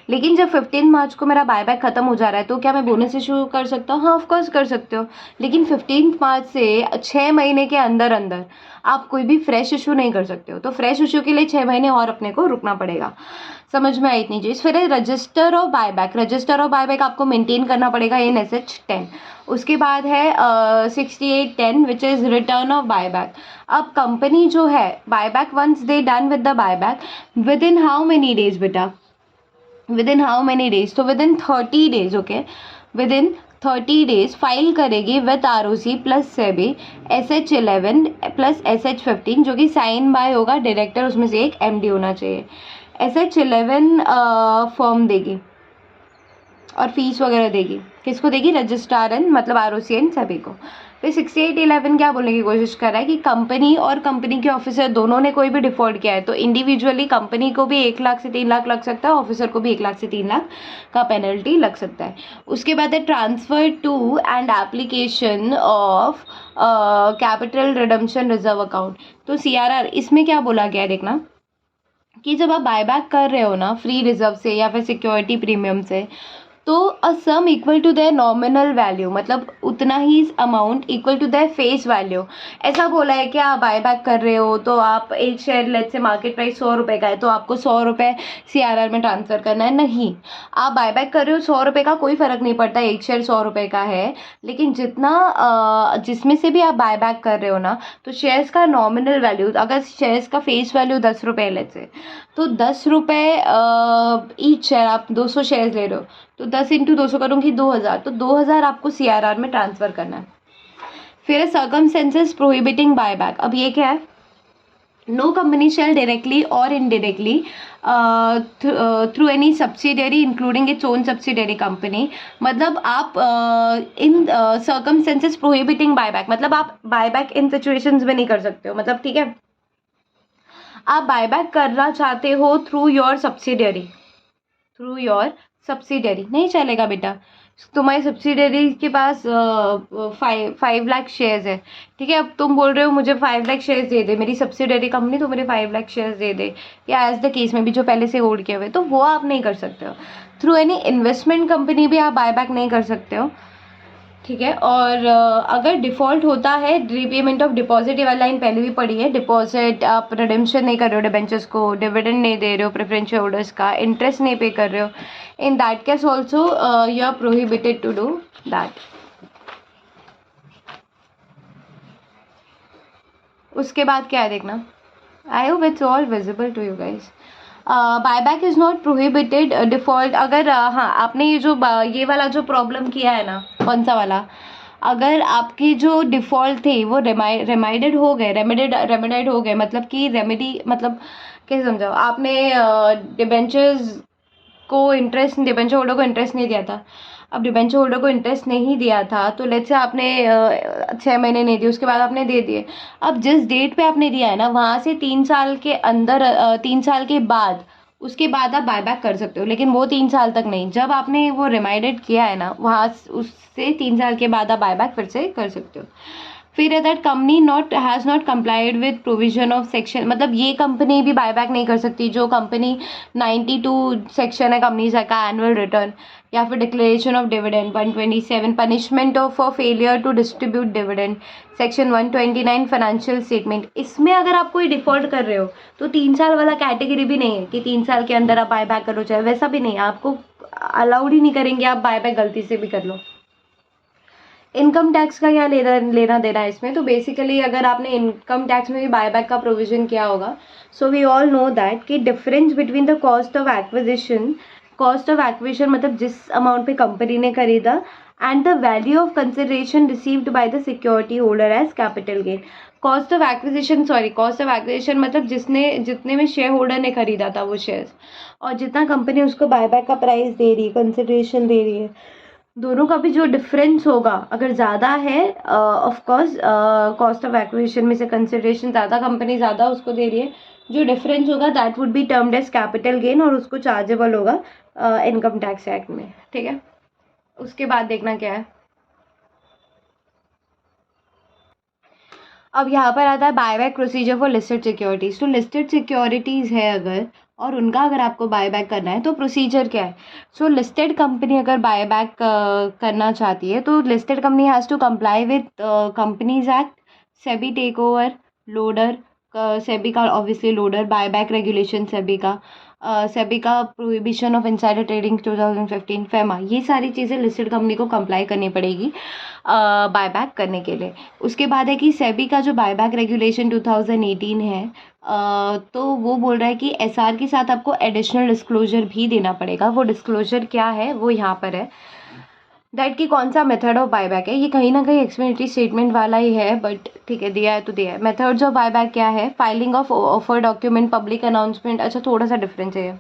लेकिन जब 15 मार्च को मेरा बायबैक ख़त्म हो जा रहा है, तो क्या मैं बोनस इशू कर सकता हूँ? हाँ, ऑफकोर्स कर सकते हो। लेकिन 15 मार्च से 6 महीने के अंदर अंदर आप कोई भी फ्रेश इशू नहीं कर सकते हो। तो फ्रेश इशू के लिए 6 महीने और अपने को रुकना पड़ेगा। समझ में आई इतनी चीज़। फिर register of buyback, register of buyback आपको मेंटेन करना पड़ेगा इन SH10। उसके बाद है 6810 which is return of buyback. अब कंपनी जो है buyback once they done with the buyback, within how many days बेटा, within how many days, तो within 30 days, okay, within 30 days file करेगी with ROC plus SEBI SH11 plus SH15, जो कि sign bye होगा director, उसमें से एक MD होना चाहिए। SH11 फॉर्म देगी, और फीस वगैरह देगी। किसको देगी? रजिस्ट्रार एंड मतलब ROC सभी को। फिर 6811 क्या बोलने की कोशिश कर रहा है कि कंपनी और कंपनी के ऑफिसर दोनों ने कोई भी डिफॉल्ट किया है तो इंडिविजुअली कंपनी को भी 1 लाख से 3 लाख लग सकता है, ऑफिसर को भी 1 लाख से 3 लाख का पेनल्टी लग सकता है। उसके बाद है transfer to and application of capital redemption reserve account. तो CRR इसमें क्या बोला गया है देखना कि जब आप बायबैक कर रहे हो ना फ्री रिजर्व से या फिर सिक्योरिटी प्रीमियम से, तो a sum equal to their nominal value, मतलब उतना ही amount equal to their face value. ऐसा बोला है कि आप बायबैक कर रहे हो तो आप एक शेयर लेट से मार्केट प्राइस 100 रुपये का है तो आपको 100 रुपये CRR में ट्रांसफ़र करना है, नहीं। आप बायबैक कर रहे हो 100 रुपये का कोई फ़र्क नहीं पड़ता, एक शेयर 100 रुपये का है, लेकिन जिसमें से भी आप बायबैक कर रहे हो ना तो शेयर्स का नॉमिनल वैल्यू, अगर शेयर्स का फेस वैल्यू 10 रुपये लेट से, तो 10 रुपये ईच शेयर, आप 200 शेयर्स ले रहे हो तो 10 इंटू 200 करूँगी 2000, तो 2000 आपको CRR में ट्रांसफ़र करना है। फिर सर्कमस्टेंसेस प्रोहिबिटिंग बायबैक। अब ये क्या है? नो कंपनी शेल डायरेक्टली और indirectly through any subsidiary including its own subsidiary company, मतलब आप इन सर्कमस्टेंसेस प्रोहिबिटिंग बायबैक, मतलब आप बायबैक इन सिचुएशंस में नहीं कर सकते हो, मतलब ठीक है आप बायबैक करना चाहते हो थ्रू योर सब्सिडरी, नहीं चलेगा बेटा। तुम्हारी सब्सिडरी के पास 5 लाख शेयर्स है, ठीक है, अब तुम बोल रहे हो मुझे 5 लाख शेयर्स दे दे मेरी सब्सिडरी कंपनी, तो मेरे 5 लाख शेयर्स दे दे, या एज द केस में भी जो पहले से होल्ड किए हुए, तो वो आप नहीं कर सकते हो। थ्रू एनी इन्वेस्टमेंट कंपनी भी आप बायबैक नहीं कर सकते हो, ठीक है। और अगर डिफ़ॉल्ट होता है रीपेमेंट ऑफ डिपॉजिट, ये वाली लाइन पहले भी पढ़ी है, डिपॉजिट आप रिडेम्पशन नहीं कर रहे हो डिबेंचर्स को, डिविडेंड नहीं दे रहे हो प्रेफरेंस शेयर होल्डर्स का, इंटरेस्ट नहीं पे कर रहे हो, in that case also you are prohibited to do that. उसके बाद क्या है देखना, I hope it's all visible to you guys. Buyback is not prohibited default, अगर हाँ आपने ये वाला जो प्रॉब्लम किया है ना, कौन सा वाला, अगर आपके जो डिफ़ॉल्ट थे वो रेमेडिड हो गए, मतलब कि रेमेडी मतलब कैसे समझाओ, आपने डिबेंचर होल्डर को इंटरेस्ट नहीं दिया था। अब डिबेंचर होल्डर को इंटरेस्ट नहीं दिया था तो लेट्स से आपने 6 महीने नहीं दिए, उसके बाद आपने दे दिए। अब जिस डेट पे आपने दिया है ना वहाँ से 3 साल के अंदर 3 साल के बाद उसके बाद आप बायबैक कर सकते हो, लेकिन वो 3 साल तक नहीं, जब आपने वो रिमाइंडेड किया है ना वहाँ उससे 3 साल के बाद आप बायबैक फिर से कर सकते हो। फिर है that company has not complied with provision of section, मतलब ये कंपनी भी बायबैक नहीं कर सकती जो कंपनी 92 सेक्शन है कंपनीज का एनुअल रिटर्न, या फिर declaration of dividend 127, punishment of for failure to distribute dividend section 129 financial statement. इसमें अगर आप कोई डिफ़ॉल्ट कर रहे हो तो 3 साल वाला कैटेगरी भी नहीं है कि 3 साल के अंदर आप बायबैक करो, चाहे वैसा भी नहीं है, आपको अलाउड ही नहीं करेंगे आप बायबैक गलती से भी कर लो। इनकम टैक्स का क्या लेना देना है इसमें, तो बेसिकली अगर आपने इनकम टैक्स में भी बायबैक का प्रोविज़न किया होगा, so we all know that कि difference between the cost of acquisition मतलब जिस अमाउंट पे कंपनी ने खरीदा, and the value of consideration received by the security holder as capital gain. Cost of acquisition मतलब जितने में शेयर होल्डर ने खरीदा था वो शेयर्स, और जितना कंपनी उसको बायबैक का प्राइस दे रही है, कंसिडरेशन दे रही है, दोनों का भी जो डिफरेंस होगा अगर ज़्यादा है, of course cost of acquisition में से कंसिडरेशन ज़्यादा कंपनी ज़्यादा उसको दे रही है, जो डिफरेंस होगा that would be termed as capital gain, और उसको चार्जेबल होगा इनकम टैक्स एक्ट में, ठीक है। उसके बाद देखना क्या है, अब यहाँ पर आता है buyback procedure for listed securities. तो लिस्टेड सिक्योरिटीज़ है अगर, और उनका अगर आपको बायबैक करना है तो प्रोसीजर क्या है। सो लिस्टेड कंपनी अगर बायबैक करना चाहती है तो listed company has to comply with companies act, SEBI take over, LODR, SEBI का obviously LODR, buyback regulation SEBI का prohibition of insider trading 2015, FEMA, ये सारी चीज़ें लिस्टेड कंपनी को कंप्लाई करनी पड़ेगी बायबैक करने के लिए। उसके बाद है कि सेबी का जो बायबैक रेगुलेशन 2018 है, तो वो बोल रहा है कि एसआर के साथ आपको एडिशनल डिस्क्लोजर भी देना पड़ेगा। वो डिस्क्लोजर क्या है वो यहाँ पर है, दैट कि कौन सा मेथड ऑफ बायबैक है, ये कहीं ना कहीं एक्सप्लेनेटरी स्टेटमेंट वाला ही है, बट ठीक है दिया है तो दिया है। मेथड्स ऑफ बायबैक क्या है, filing of offer document, public announcement, अच्छा थोड़ा सा डिफरेंस है।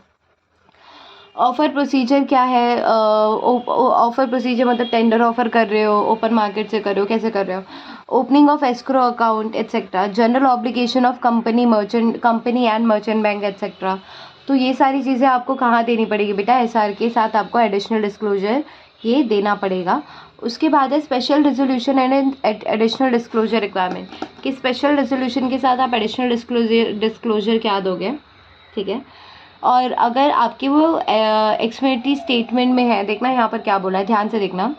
ऑफ़र प्रोसीजर क्या है? ऑफ़र प्रोसीजर मतलब टेंडर ऑफ़र कर रहे हो, ओपन मार्केट से कर रहे हो, कैसे कर रहे हो? Opening of escrow account etcetera, general obligation of company and merchant bank etcetera. तो ये सारी चीज़ें आपको कहाँ देनी पड़ेगी बेटा? एसआर के साथ आपको एडिशनल डिस्क्लोजर ये देना पड़ेगा। उसके बाद है special resolution and additional disclosure requirement, कि स्पेशल रेजोल्यूशन के साथ आप एडिशनल डिस्क्लोजर क्या दोगे, ठीक है। और अगर आपकी वो एक्सपेंडिचर स्टेटमेंट में है, देखना यहाँ पर क्या बोला है, ध्यान से देखना।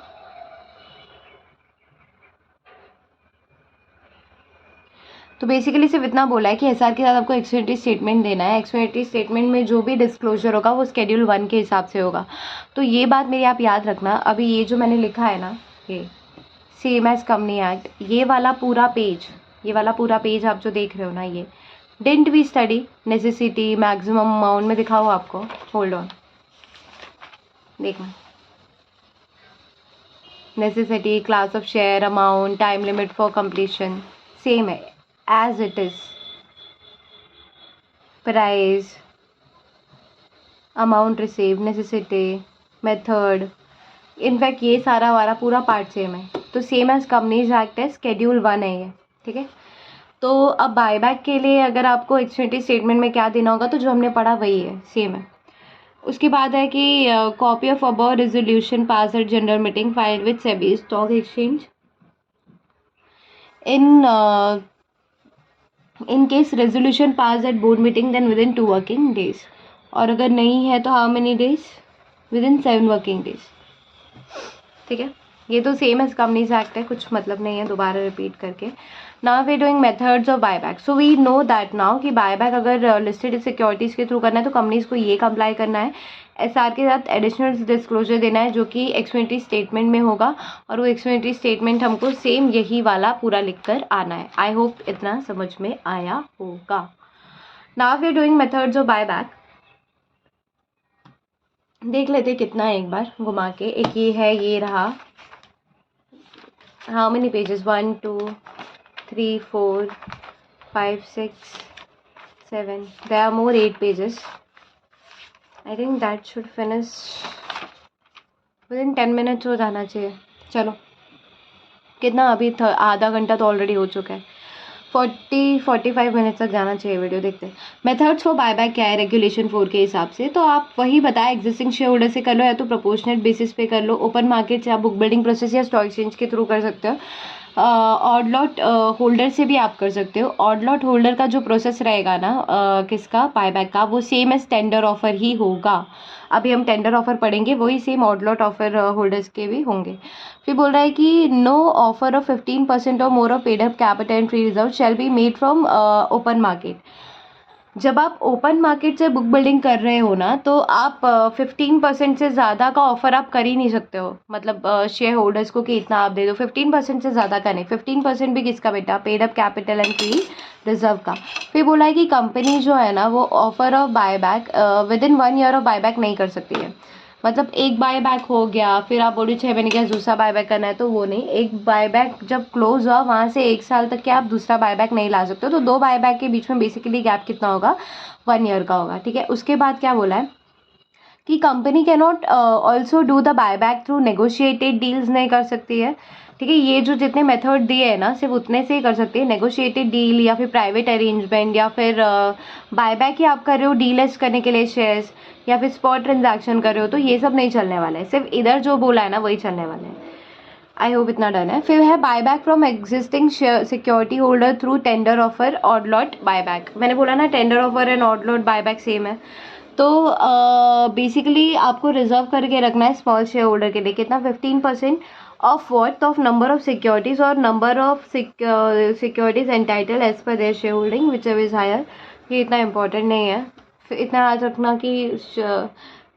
तो बेसिकली सिर्फ इतना बोला है कि एसआर के साथ आपको एक्सपेंडिचर स्टेटमेंट देना है। एक्सपेंडिचर स्टेटमेंट में जो भी डिस्क्लोजर होगा वो शेड्यूल 1 के हिसाब से होगा। तो ये बात मेरी आप याद रखना। अभी ये जो मैंने लिखा है ना, ये सेम एज कंपनी एक्ट, ये वाला पूरा पेज आप जो देख रहे हो ना, ये didn't we study necessity maximum amount में दिखाओ आपको, होल्ड ऑन, देखना, necessity, class of share, amount, time limit for completion, same है as it is, price, amount receive, necessity, method, in fact ये सारा वाला पूरा पार्ट सेम है। तो सेम एज कंपनीज एक्ट है, शेड्यूल 1 है ये, ठीक है। तो अब बायबैक के लिए अगर आपको एक्सपेंडिचर स्टेटमेंट में क्या देना होगा, तो जो हमने पढ़ा वही है, सेम है। उसके बाद है कि copy of above resolution pass at general meeting filed with SEBI stock exchange in case resolution pass at board meeting then within 2 working days, और अगर नहीं है तो how many days, within 7 working days, ठीक है। ये तो same as companies act है, कुछ मतलब नहीं है दोबारा रिपीट करके। Now we doing methods of buyback. So we know that now कि बायबैक अगर लिस्टेड सिक्योरिटीज़ के थ्रू करना है तो कंपनीज को ये कंप्लाई करना है, एसआर के साथ एडिशनल डिस्क्लोजर देना है जो कि एक्सपेंडिचर स्टेटमेंट में होगा, और वो एक्सपेंडिचर स्टेटमेंट हमको सेम यही वाला पूरा लिख कर आना है। आई होप इतना समझ में आया होगा। Now we doing methods of buyback. देख लेते कितना है एक बार घुमा के। एक ये है, ये रहा, how many pages, 1 2 3 4 5 6 7, there are more 8 pages. I think that should finish within 10 minutes हो जाना चाहिए। चलो, कितना अभी आधा घंटा तो ऑलरेडी हो चुका है, 45 मिनट्स तक जाना चाहिए वीडियो। देखते हैं मेथड्स फॉर बायबैक क्या है रेगुलेशन 4 के हिसाब से। तो आप वही बताएं, एग्जिस्टिंग शेयर होल्डर से कर लो या तो प्रोपोर्शनेट बेसिस पे कर लो, ओपन मार्केट से आप बुक बिल्डिंग प्रोसेस या स्टॉक एक्सचेंज के थ्रू कर सकते हो, ऑड लॉट होल्डर से भी आप कर सकते हो। ऑड लॉट होल्डर का जो प्रोसेस रहेगा ना किसका, बायबैक का, वो सेम एज टेंडर ऑफर ही होगा। अभी हम टेंडर ऑफर पढ़ेंगे, वही same odd lot offer holders के भी होंगे। फिर बोल रहा है कि नो ऑफर ऑफ 15% और more of paid up capital and free reserve shall be made from open market. जब आप ओपन मार्केट से बुक बिल्डिंग कर रहे हो ना, तो आप 15% से ज़्यादा का ऑफर आप कर ही नहीं सकते हो, मतलब शेयर होल्डर्स को कि इतना आप दे दो। 15% से ज़्यादा का नहीं, 15% भी किसका बेटा, paid up capital and free reserve का। फिर बोला है कि कंपनी जो है ना वो offer of buyback with in 1 year of buyback नहीं कर सकती है। मतलब एक बायबैक हो गया, फिर आप बोलो 6 महीने का दूसरा बायबैक करना है, तो वो नहीं। एक बायबैक जब क्लोज हुआ वहाँ से 1 साल तक के आप दूसरा बायबैक नहीं ला सकते हो। तो 2 बायबैक के बीच में बेसिकली गैप कितना होगा, 1 ईयर का होगा, ठीक है। उसके बाद क्या बोला है कि company can not also do the buyback through negotiated deals नहीं कर सकती है, ठीक है। ये जो जितने मेथड दिए हैं ना सिर्फ उतने से ही कर सकती है। नेगोशिएटेड डील या फिर प्राइवेट अरेंजमेंट या फिर बायबैक ही आप कर रहे हो डीलेस करने के लिए शेयर्स, या फिर स्पॉट ट्रांजैक्शन कर रहे हो, तो ये सब नहीं चलने वाला है। सिर्फ इधर जो बोला है ना वही चलने वाला है। आई होप इतना डन है। फिर है buyback from existing security holder through tender offer odd lot buyback. मैंने बोला ना tender offer and odd lot buyback same है। तो बेसिकली आपको रिजर्व करके रखना है स्मॉल शेयर होल्डर के लिए कितना, 15% of worth of number of securities और number of securities entitle as per their share holding which ever is higher. ये इतना इंपॉर्टेंट नहीं है। फिर इतना याद रखना कि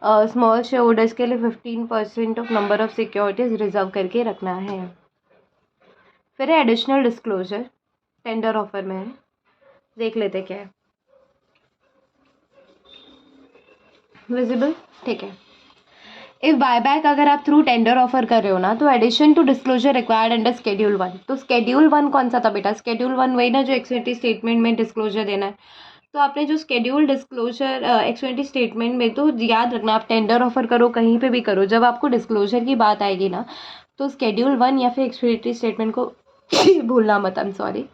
स्मॉल शेयर होल्डर्स के लिए 15% of number of securities reserve करके रखना है। फिर है एडिशनल डिस्क्लोजर, टेंडर ऑफर में है, देख लेते क्या है। विजिबल, ठीक है। इफ बायबैक अगर आप थ्रू टेंडर ऑफर कर रहे हो ना, तो addition to disclosure required under schedule 1। तो शेड्यूल 1 कौन सा था बेटा, शेड्यूल 1 वही ना जो एक्सपेंडिचर स्टेटमेंट में डिस्क्लोजर देना है। तो आपने जो शेड्यूल डिस्क्लोजर एक्सपेंडिचर स्टेटमेंट में, तो याद रखना आप टेंडर ऑफर करो कहीं पे भी करो, जब आपको डिस्क्लोजर की बात आएगी ना तो शेड्यूल 1 या फिर एक्सपेंडिचर स्टेटमेंट को भूलना मत। I am sorry.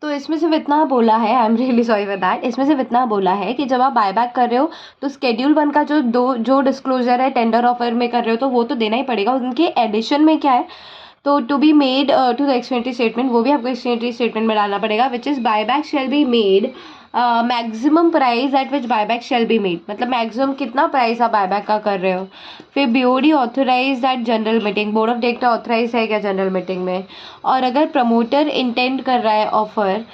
तो इसमें सिर्फ इतना बोला है, I am really sorry for that, इसमें सिर्फ इतना बोला है कि जब आप बायबैक कर रहे हो तो शेड्यूल 1 का जो डिस्क्लोजर है टेंडर ऑफर में कर रहे हो तो वो तो देना ही पड़ेगा। उनके एडिशन में क्या है, तो to be made to the expenditure statement, वो भी आपको एक्सपेंडिचर स्टेटमेंट में डालना पड़ेगा, which is buyback shall be made maximum price at which buyback shall be made, मतलब मैक्सिमम कितना प्राइस आप बायबैक का कर रहे हो। फिर BOD authorize at general meeting, board of director authorize है क्या जनरल मीटिंग में। और अगर प्रमोटर इंटेंड कर रहा है ऑफर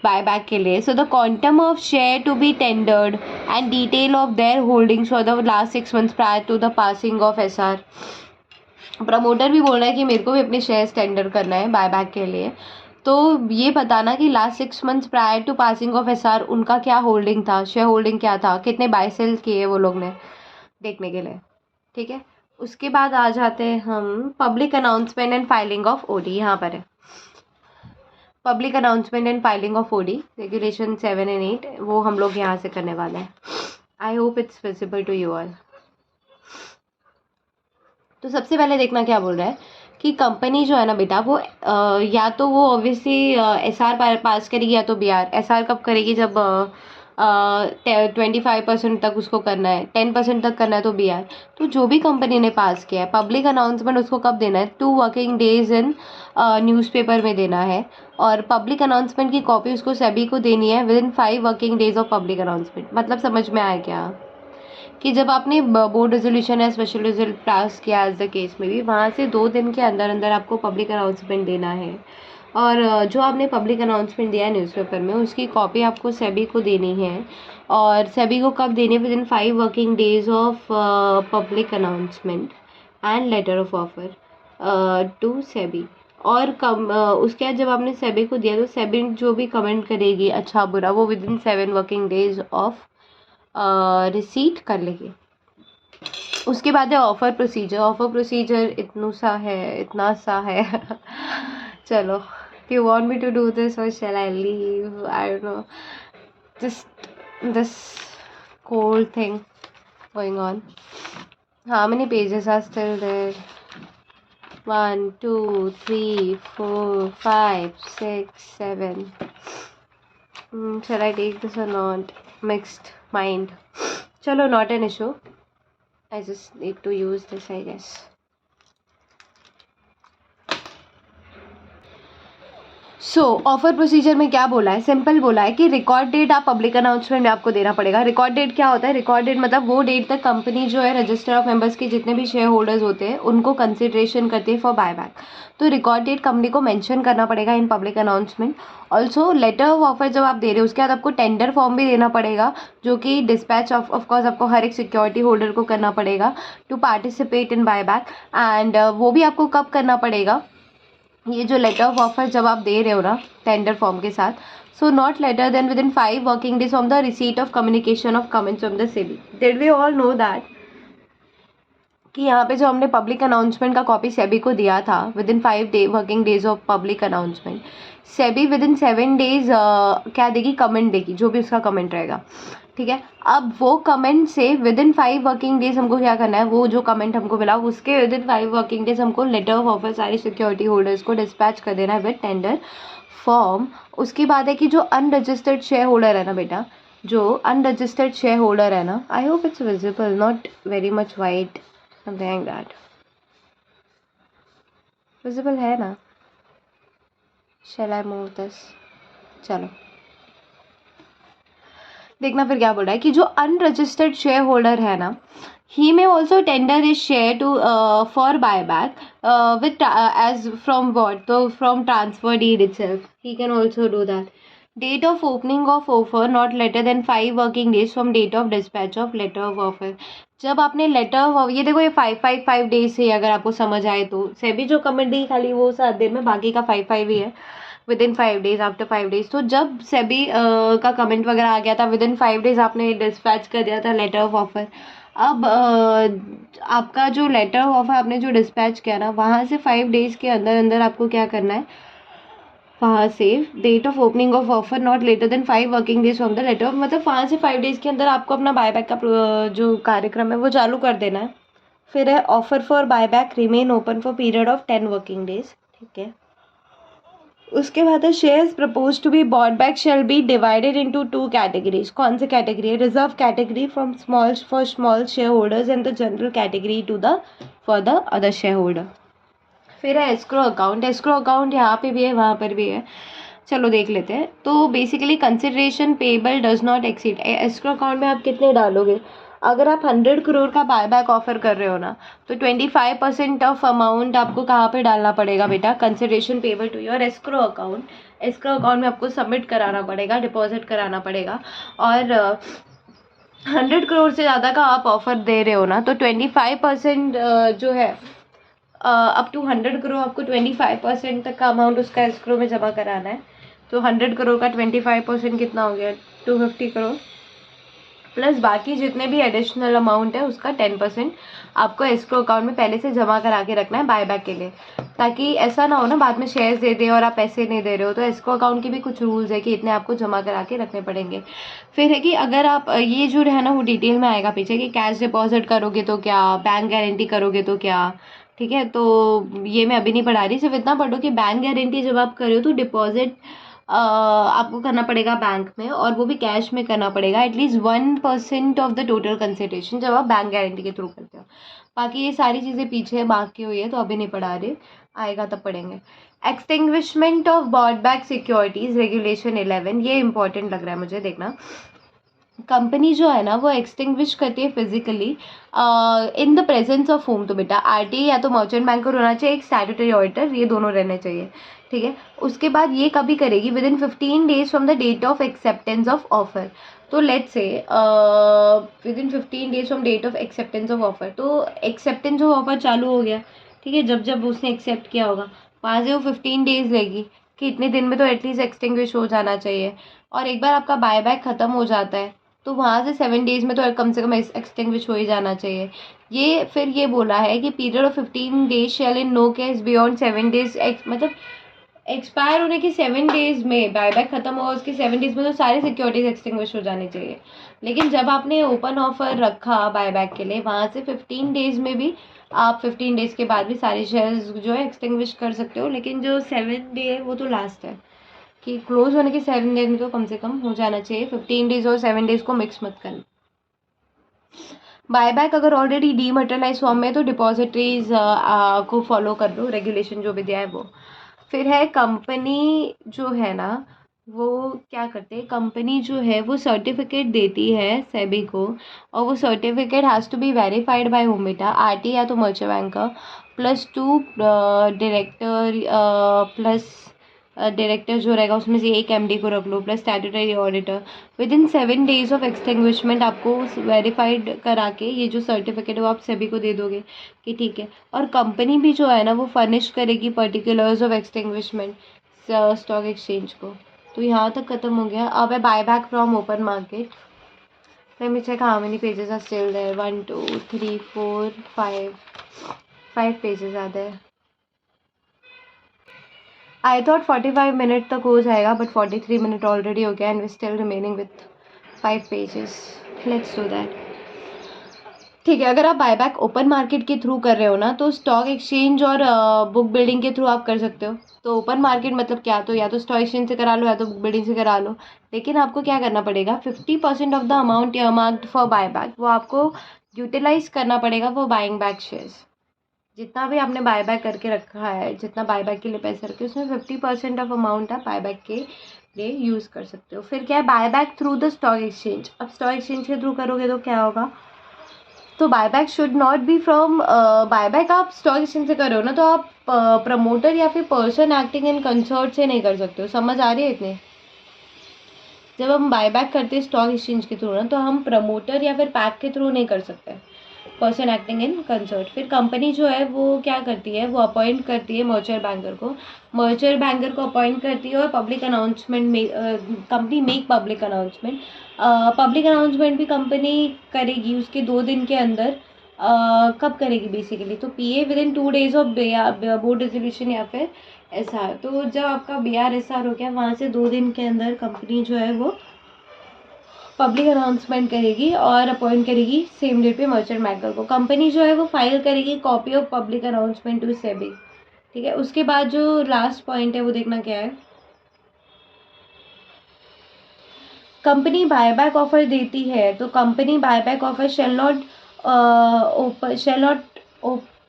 बायबैक के लिए, so the quantum of share to be tendered and detail of their holdings for the last 6 months prior to the passing of SR. Promoter भी बोल रहा है कि मेरे को भी अपने शेयर्स टेंडर करना है बायबैक के लिए, तो ये बताना कि last 6 months prior to passing of SR उनका क्या होल्डिंग था, शेयर होल्डिंग क्या था, कितने बाय सेल किए वो लोग ने, देखने के लिए। ठीक है, उसके बाद आ जाते हैं हम public announcement and filing of OD. यहाँ पर है public announcement and filing of OD regulation 7 and 8, वो हम लोग यहाँ से करने वाले हैं। I hope it's visible to you all. तो सबसे पहले देखना क्या बोल रहा है कि कंपनी जो है ना बेटा वो या तो वो ऑब्वियसली एसआर पास करेगी या तो बीआर। एसआर कब करेगी, जब 25% तक उसको करना है, 10% तक करना है तो बीआर। तो जो भी कंपनी ने पास किया है पब्लिक अनाउंसमेंट उसको कब देना है, 2 working days इन न्यूज़पेपर में देना है। और पब्लिक अनाउंसमेंट की कॉपी उसको सेबी को देनी है within 5 working days of public announcement. मतलब समझ में आया क्या कि जब आपने बोर्ड रेजोल्यूशन या स्पेशल रिजल्ट पास किया एज द केस में भी, वहाँ से 2 दिन के अंदर अंदर आपको पब्लिक अनाउंसमेंट देना है। और जो आपने पब्लिक अनाउंसमेंट दिया है न्यूज़पेपर में उसकी कॉपी आपको सेबी को देनी है। और सेबी को कब देनी है, within 5 working days of public announcement and letter of offer to SEBI. और उसके बाद जब आपने सेबी को दिया तो सेबी जो भी कमेंट करेगी अच्छा बुरा वो with in 7 working days of receipt कर लेंगे। उसके बाद है ऑफर प्रोसीजर। ऑफर प्रोसीजर इतना सा है चलो, you want me to do this or shall I leave, I don't know, just this whole thing going on. How many pages are still there, 1 2 3 4 5 6 7 shall I take this or not, mixed mind, chalo not an issue, I just need to use this I guess। So offer procedure में क्या बोला है, simple बोला है कि record date आप public announcement में आपको देना पड़ेगा। रिकॉर्ड डेट क्या होता है, रिकॉर्ड डेट मतलब वो डेट तक कंपनी जो है रजिस्टर ऑफ मेंबर्स के जितने भी शेयर होल्डर्स होते हैं उनको कंसिडरेशन करती है फॉर बायबैक। तो रिकॉर्ड डेट कंपनी को मेंशन करना पड़ेगा in public announcement. Also letter of offer जब आप दे रहे हो उसके बाद आपको टेंडर फॉर्म भी देना पड़ेगा, जो कि डिस्पैच ऑफकोर्स आपको हर एक सिक्योरिटी होल्डर को करना पड़ेगा to participate in buyback. And वो भी आपको कब करना पड़ेगा, ये जो लेटर ऑफ ऑफर जब आप दे रहे हो ना टेंडर फॉर्म के साथ, so not later than within 5 working days from the receipt of communication of comments from the SEBI. Did we all know that कि यहाँ पे जो हमने पब्लिक अनाउंसमेंट का कॉपी सेबी को दिया था within 5 working days of public announcement, SEBI within 7 days क्या देगी, कमेंट देगी, जो भी उसका कमेंट रहेगा। ठीक है, अब वो कमेंट से विद इन 5 working days हमको क्या करना है, वो जो कमेंट हमको मिला उसके विद इन 5 working days हमको लेटर ऑफ ऑफर सारे सिक्योरिटी होल्डर्स को डिस्पैच कर देना है विद टेंडर फॉर्म। उसकी बात है कि जो अनरजिस्टर्ड शेयर होल्डर है ना बेटा, जो अनरजिस्टर्ड शेयर होल्डर है ना, आई hope it's visible, not very much white, something like that, visible है ना, शैल आई मूव दिस, चलो देखना फिर क्या बोल रहा है कि जो अनरजिस्टर्ड शेयर होल्डर है ना, he may also tender is share to for buyback with as from what, तो from transfer deed itself he can also do that. Date of opening of offer not later than 5 working days from date of dispatch of letter of offer. जब आपने letter of, ये देखो ये 5 days से, अगर आपको समझ आए तो सेबी जो कमेंट दी खाली वो 7 दिन में, बाकी का 5 ही है within 5 days, after 5 days। तो जब सेबी का कमेंट वगैरह आ गया था विद इन 5 days आपने डिस्पैच कर दिया था लेटर ऑफ ऑफर। अब आपका जो लेटर ऑफ ऑफर आपने जो डिस्पैच किया ना, वहाँ से 5 days के अंदर अंदर आपको क्या करना है, वहाँ से date of opening of offer not later than 5 working days from the letter of, मतलब 5 से 5 डेज़ के अंदर आपको अपना बायबैक का जो कार्यक्रम है वो चालू कर देना है। फिर है offer for buyback remain open for period of 10 working days, ठीक है। उसके बाद है shares propose to be bought back shall be divided into 2 categories. कौन सी कैटेगरी है? Reserve category from small for small share holders and the general category to the for the other share holder. फिर है escrow account. Escrow account यहाँ पे भी है, वहाँ पर भी है, चलो देख लेते हैं। तो basically consideration payable does not exceed. Escrow account में आप कितने डालोगे? अगर आप 100 करोड़ का बायबैक ऑफर कर रहे हो ना, तो 25% ऑफ अमाउंट आपको कहाँ पे डालना पड़ेगा बेटा? Consideration payable to your escrow account. Escrow account में आपको सबमिट कराना पड़ेगा, डिपॉजिट कराना पड़ेगा। और 100 करोड़ से ज़्यादा का आप ऑफर दे रहे हो ना, तो 25% जो है अप टू 100 करोड़ आपको 25% तक का अमाउंट उसका एस्क्रो में जमा कराना है। तो 100 करोड़ का 25% कितना हो गया? 250 करोड़, प्लस बाकी जितने भी एडिशनल अमाउंट है उसका 10% आपको एस्क्रो अकाउंट में पहले से जमा करा के रखना है बायबैक के लिए, ताकि ऐसा ना हो ना बाद में शेयर्स दे दे और आप पैसे नहीं दे रहे हो। तो एस्क्रो अकाउंट के भी कुछ रूल्स है कि इतने आपको जमा करा के रखने पड़ेंगे। फिर है कि अगर आप ये जो है ना वो डिटेल में आएगा पीछे कि कैश डिपॉजिट करोगे तो क्या, बैंक गारंटी करोगे तो क्या, ठीक है। तो ये मैं अभी नहीं पढ़ा रही, सिर्फ इतना पढ़ो कि बैंक गारंटी जब आप करो तो डिपॉजिट आपको करना पड़ेगा बैंक में, और वो भी कैश में करना पड़ेगा, at least 1% of the total consideration जब आप बैंक गारंटी के थ्रू करते हो। बाकी ये सारी चीज़ें पीछे बाकी हुई है तो अभी नहीं पढ़ा रहे, आएगा तब पढ़ेंगे। Extinguishment of bought back securities regulation 11, ये इंपॉर्टेंट लग रहा है मुझे, देखना। कंपनी जो है ना वो एक्सटिंग्विश करती है physically in the presence of home. तो बेटा आरटी या तो मर्चेंट बैंकर होना चाहिए, एक स्टैट्यूटरी ऑडिटर, ये दोनों रहने चाहिए, ठीक है। उसके बाद ये कभी करेगी? Within 15 days from the date of acceptance of offer. तो let's say within 15 days from date of acceptance of offer, तो एक्सेप्टेंस ऑफ ऑफर चालू हो गया, ठीक है, जब जब उसने एक्सेप्ट किया होगा वहाँ से वो 15 डेज लेगी कि इतने दिन में तो एटलीस्ट एक्सटिंग्विश हो जाना चाहिए। और एक बार आपका बायबैक ख़त्म हो जाता है तो वहाँ से 7 डेज़ में तो कम से कम एक्सटिंग्विश हो ही जाना चाहिए। ये फिर ये बोला है कि period of 15 days shall in no case beyond 7 days, मतलब एक्सपायर होने के 7 डेज़ में, बायबैक ख़त्म हुआ उसके 7 डेज़ में तो सारी सिक्योरिटीज एक्सटिंग्विश हो जानी चाहिए। लेकिन जब आपने ओपन ऑफर रखा बायबैक के लिए, वहाँ से 15 डेज़ में भी आप 15 डेज़ के बाद भी सारे शेयर्स जो है एक्सटिंग्विश कर सकते हो, लेकिन जो 7 डे है वो तो लास्ट है कि क्लोज होने के 7 डेज में तो कम से कम हो जाना चाहिए। 15 डेज और 7 डेज को मिक्स मत करना। बायबैक अगर ऑलरेडी डीमटेरियलाइज फॉर्म में तो डिपॉजिटरीज को फॉलो कर लो, रेगुलेशन जो भी दिया है वो। फिर है कंपनी जो है ना वो क्या करते हैं, कंपनी जो है वो सर्टिफिकेट देती है सेबी को, और वो certificate has to be verified by whom बेटा, आरटी या तो merchant banker, +2 director, plus director जो रहेगा उसमें से एक एमडी को रख लो, plus statutory auditor. Within 7 days of extinguishment आपको वेरीफाइड करा के ये जो सर्टिफिकेट है वो आप सभी को दे दोगे कि ठीक है। और कंपनी भी जो है ना वो फर्निश करेगी particulars of extinguishment stock exchange को। तो यहाँ तक खत्म हो गया। अब है buyback from open market. Let me check how many pages are still there. 1 2 3 4 5 pages are there. I thought 45 minute तक हो जाएगा, बट 43 मिनट ऑलरेडी हो गया and we still remaining with 5 pages. Let's do that. ठीक है, अगर आप buyback open market के थ्रू कर रहे हो ना तो स्टॉक एक्सचेंज और बुक बिल्डिंग के थ्रू आप कर सकते हो। तो ओपन मार्केट मतलब क्या, तो या तो स्टॉक एक्सचेंज से करा लो या तो बुक बिल्डिंग से करा लो, लेकिन आपको क्या करना पड़ेगा, 50% of the amount marked for buyback वो आपको यूटिलाइज करना पड़ेगा फॉर बाइंग बैक शेयर्स। जितना भी आपने बायबैक करके रखा है, जितना बायबैक के लिए पैसे रखे, उसमें 50% ऑफ अमाउंट आप बायबैक के लिए यूज़ कर सकते हो। फिर क्या है, buyback through the stock exchange. अब स्टॉक एक्सचेंज के थ्रू करोगे तो क्या होगा, तो buyback should not be from, buyback आप स्टॉक एक्सचेंज से कर रहे हो ना तो आप प्रमोटर या फिर पर्सन एक्टिंग इन कंसर्ट से नहीं कर सकते हो। समझ आ रही है इतने? जब हम बायबैक करते हैं स्टॉक एक्सचेंज के थ्रू ना तो हम प्रमोटर या फिर पैक के थ्रू नहीं कर सकते, पर्सन एक्टिंग इन कंसर्ट। फिर कंपनी जो है वो क्या करती है, वो अपॉइंट करती है मर्चेंट बैंकर को, मर्चेंट बैंकर को अपॉइंट करती है और पब्लिक अनाउंसमेंट में कंपनी मेक पब्लिक अनाउंसमेंट भी कंपनी करेगी उसके 2 दिन के अंदर, कब करेगी बेसिकली, तो PA within 2 days of board resolution या फिर एसआर। तो जब आपका बीआर एसआर हो गया, वहाँ से 2 दिन के अंदर कंपनी जो है वो पब्लिक अनाउंसमेंट करेगी और अपॉइंट करेगी सेम डेट पे मर्चेंट बैंकर को। कंपनी जो है वो फाइल करेगी copy of public announcement to SEBI, ठीक है। उसके बाद जो लास्ट पॉइंट है वो देखना क्या है, कंपनी बायबैक ऑफर देती है तो company buyback offer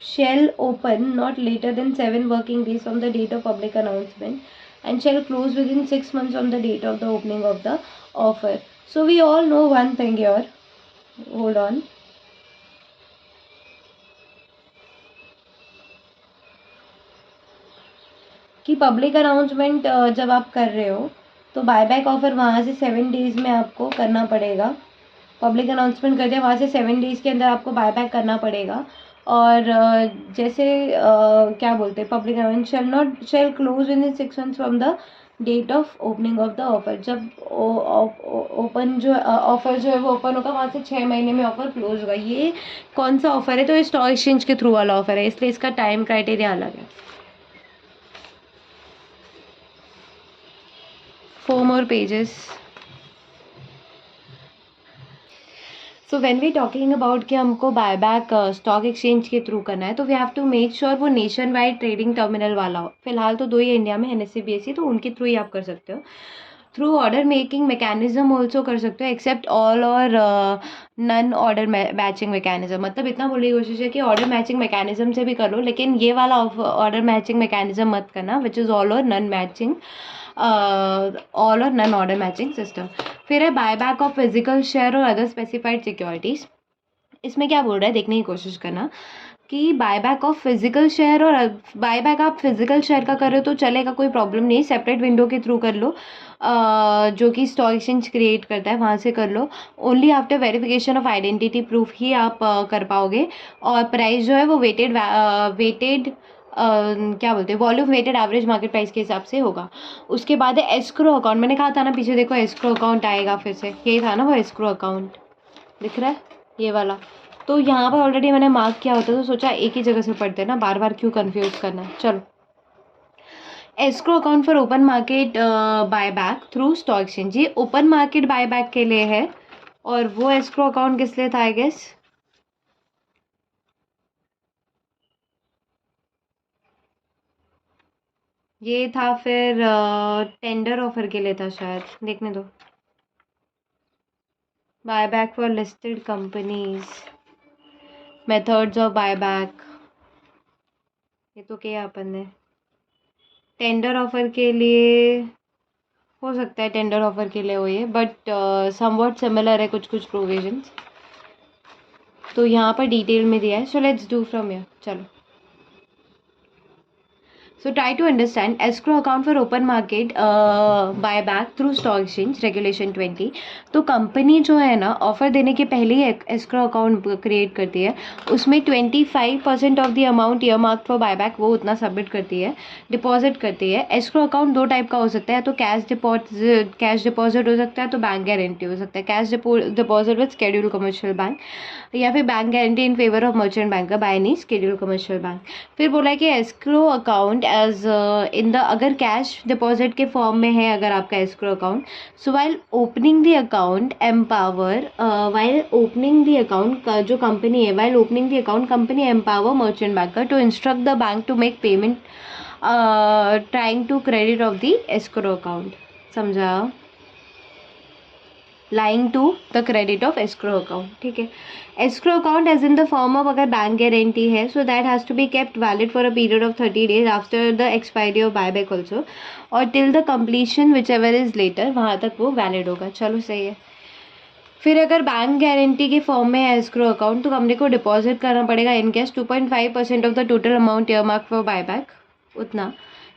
shall open not later than 7 working days from the date of public announcement and shall close within 6 months from the date of the opening of the offer. So we all know one thing here. Hold on. कि public announcement जब आप कर रहे हो तो buyback offer वहाँ से 7 days में आपको करना पड़ेगा। पब्लिक अनाउंसमेंट कर दिया, वहाँ से 7 डेज के अंदर आपको बायबैक करना पड़ेगा। और जैसे क्या बोलते हैं, public announcement shall close in 6 months from the date of opening of the offer. जब ओपन जो ऑफर जो है वो ओपन होगा, वहाँ से 6 महीने में ऑफर क्लोज होगा। ये कौन सा ऑफर है, तो ये स्टॉक एक्सचेंज के थ्रू वाला ऑफर है, इसलिए इसका टाइम क्राइटेरिया अलग है। 4 more pages. So when we talking about कि हमको बायबैक स्टॉक एक्सचेंज के थ्रू करना है, तो we have to make sure वो नेशन वाइड ट्रेडिंग टर्मिनल वाला हो। फिलहाल तो 2 ही इंडिया में, एनएससी बीएससी, तो उनके थ्रू ही आप कर सकते हो। Through order making mechanism also कर सकते हो, एक्सेप्ट ऑल और नन ऑर्डर मैचिंग मैकेनिज्म। मतलब इतना बोलने की कोशिश है कि ऑर्डर मैचिंग मैकेनिज्म से भी कर लो, लेकिन ये वाला ऑर्डर मैचिंग मैकेनिज्म मत करना, विच इज़ ऑल और नन मैचिंग, ऑल और नन ऑर्डर मैचिंग सिस्टम। फिर है बायबैक ऑफ फिजिकल शेयर और अदर स्पेसिफाइड सिक्योरिटीज़। इसमें क्या बोल रहा है देखने की कोशिश करना कि बायबैक ऑफ फिजिकल शेयर, और बायबैक आप फिजिकल शेयर का कर रहे हो तो चलेगा, कोई प्रॉब्लम नहीं, सेपरेट विंडो के थ्रू कर लो, जो कि स्टॉक एक्सचेंज क्रिएट करता है, वहाँ से कर लो। Only after verification of identity proof ही आप कर पाओगे। और प्राइस जो है वो वेटेड क्या बोलते हैं, volume weighted average market price के हिसाब से होगा। उसके बाद है एस्क्रो अकाउंट। मैंने कहा था ना पीछे देखो, एस्क्रो अकाउंट आएगा फिर से, यही था ना वो एस्क्रो अकाउंट, दिख रहा है ये वाला। तो यहाँ पर ऑलरेडी मैंने मार्क किया होता, तो सोचा एक ही जगह से पढ़ते हैं ना, बार बार क्यों कंफ्यूज करना। चलो, escrow account for open market buyback through stock exchange, ये ओपन मार्केट बायबैक के लिए है। और वो एस्क्रो अकाउंट किस लिए था, आई गेस ये था फिर टेंडर ऑफर के लिए था शायद, देखने दो। Buyback for listed companies, methods of buyback, ये तो क्या अपन ने टेंडर ऑफर के लिए, हो सकता है टेंडर ऑफर के लिए हो ये, बट समवॉट सिमिलर है कुछ कुछ प्रोविजंस। तो यहाँ पर डिटेल में दिया है, so let's do from here. चलो, so try to understand escrow account for open market buyback through stock exchange regulation 20। तो कंपनी जो है ना, ऑफर देने के पहले ही escrow अकाउंट क्रिएट करती है, उसमें 25% of the amount earmark for buyback वो उतना सबमिट करती है, डिपॉजिट करती है। escrow अकाउंट 2 टाइप का हो सकता है, तो कैश डिपॉजिट हो सकता है, तो बैंक गारंटी हो सकता है। Cash deposit with schedule commercial bank, या फिर bank guarantee in favour of merchant banker by any schedule commercial bank. फिर बोला है कि escrow account as in the, अगर कैश डिपॉजिट के फॉर्म में है अगर आपका escrow account, so while opening the account का जो कंपनी है, while opening the account company empower merchant banker to instruct the bank to make payment trying to credit of the escrow account. समझा, lying to the credit of escrow account, ठीक है। Escrow account as in the form of, अगर bank guarantee है, so that has to be kept valid for a period of 30 days after the expiry of buyback also, और till the completion which ever is later, वहाँ तक वो valid होगा। चलो सही है। फिर अगर बैंक गारंटी के फॉर्म में है एस्क्रो अकाउंट, तो कंपनी को डिपॉजिट करना पड़ेगा in cash 2.5% of the total amount earmark for buyback, उतना,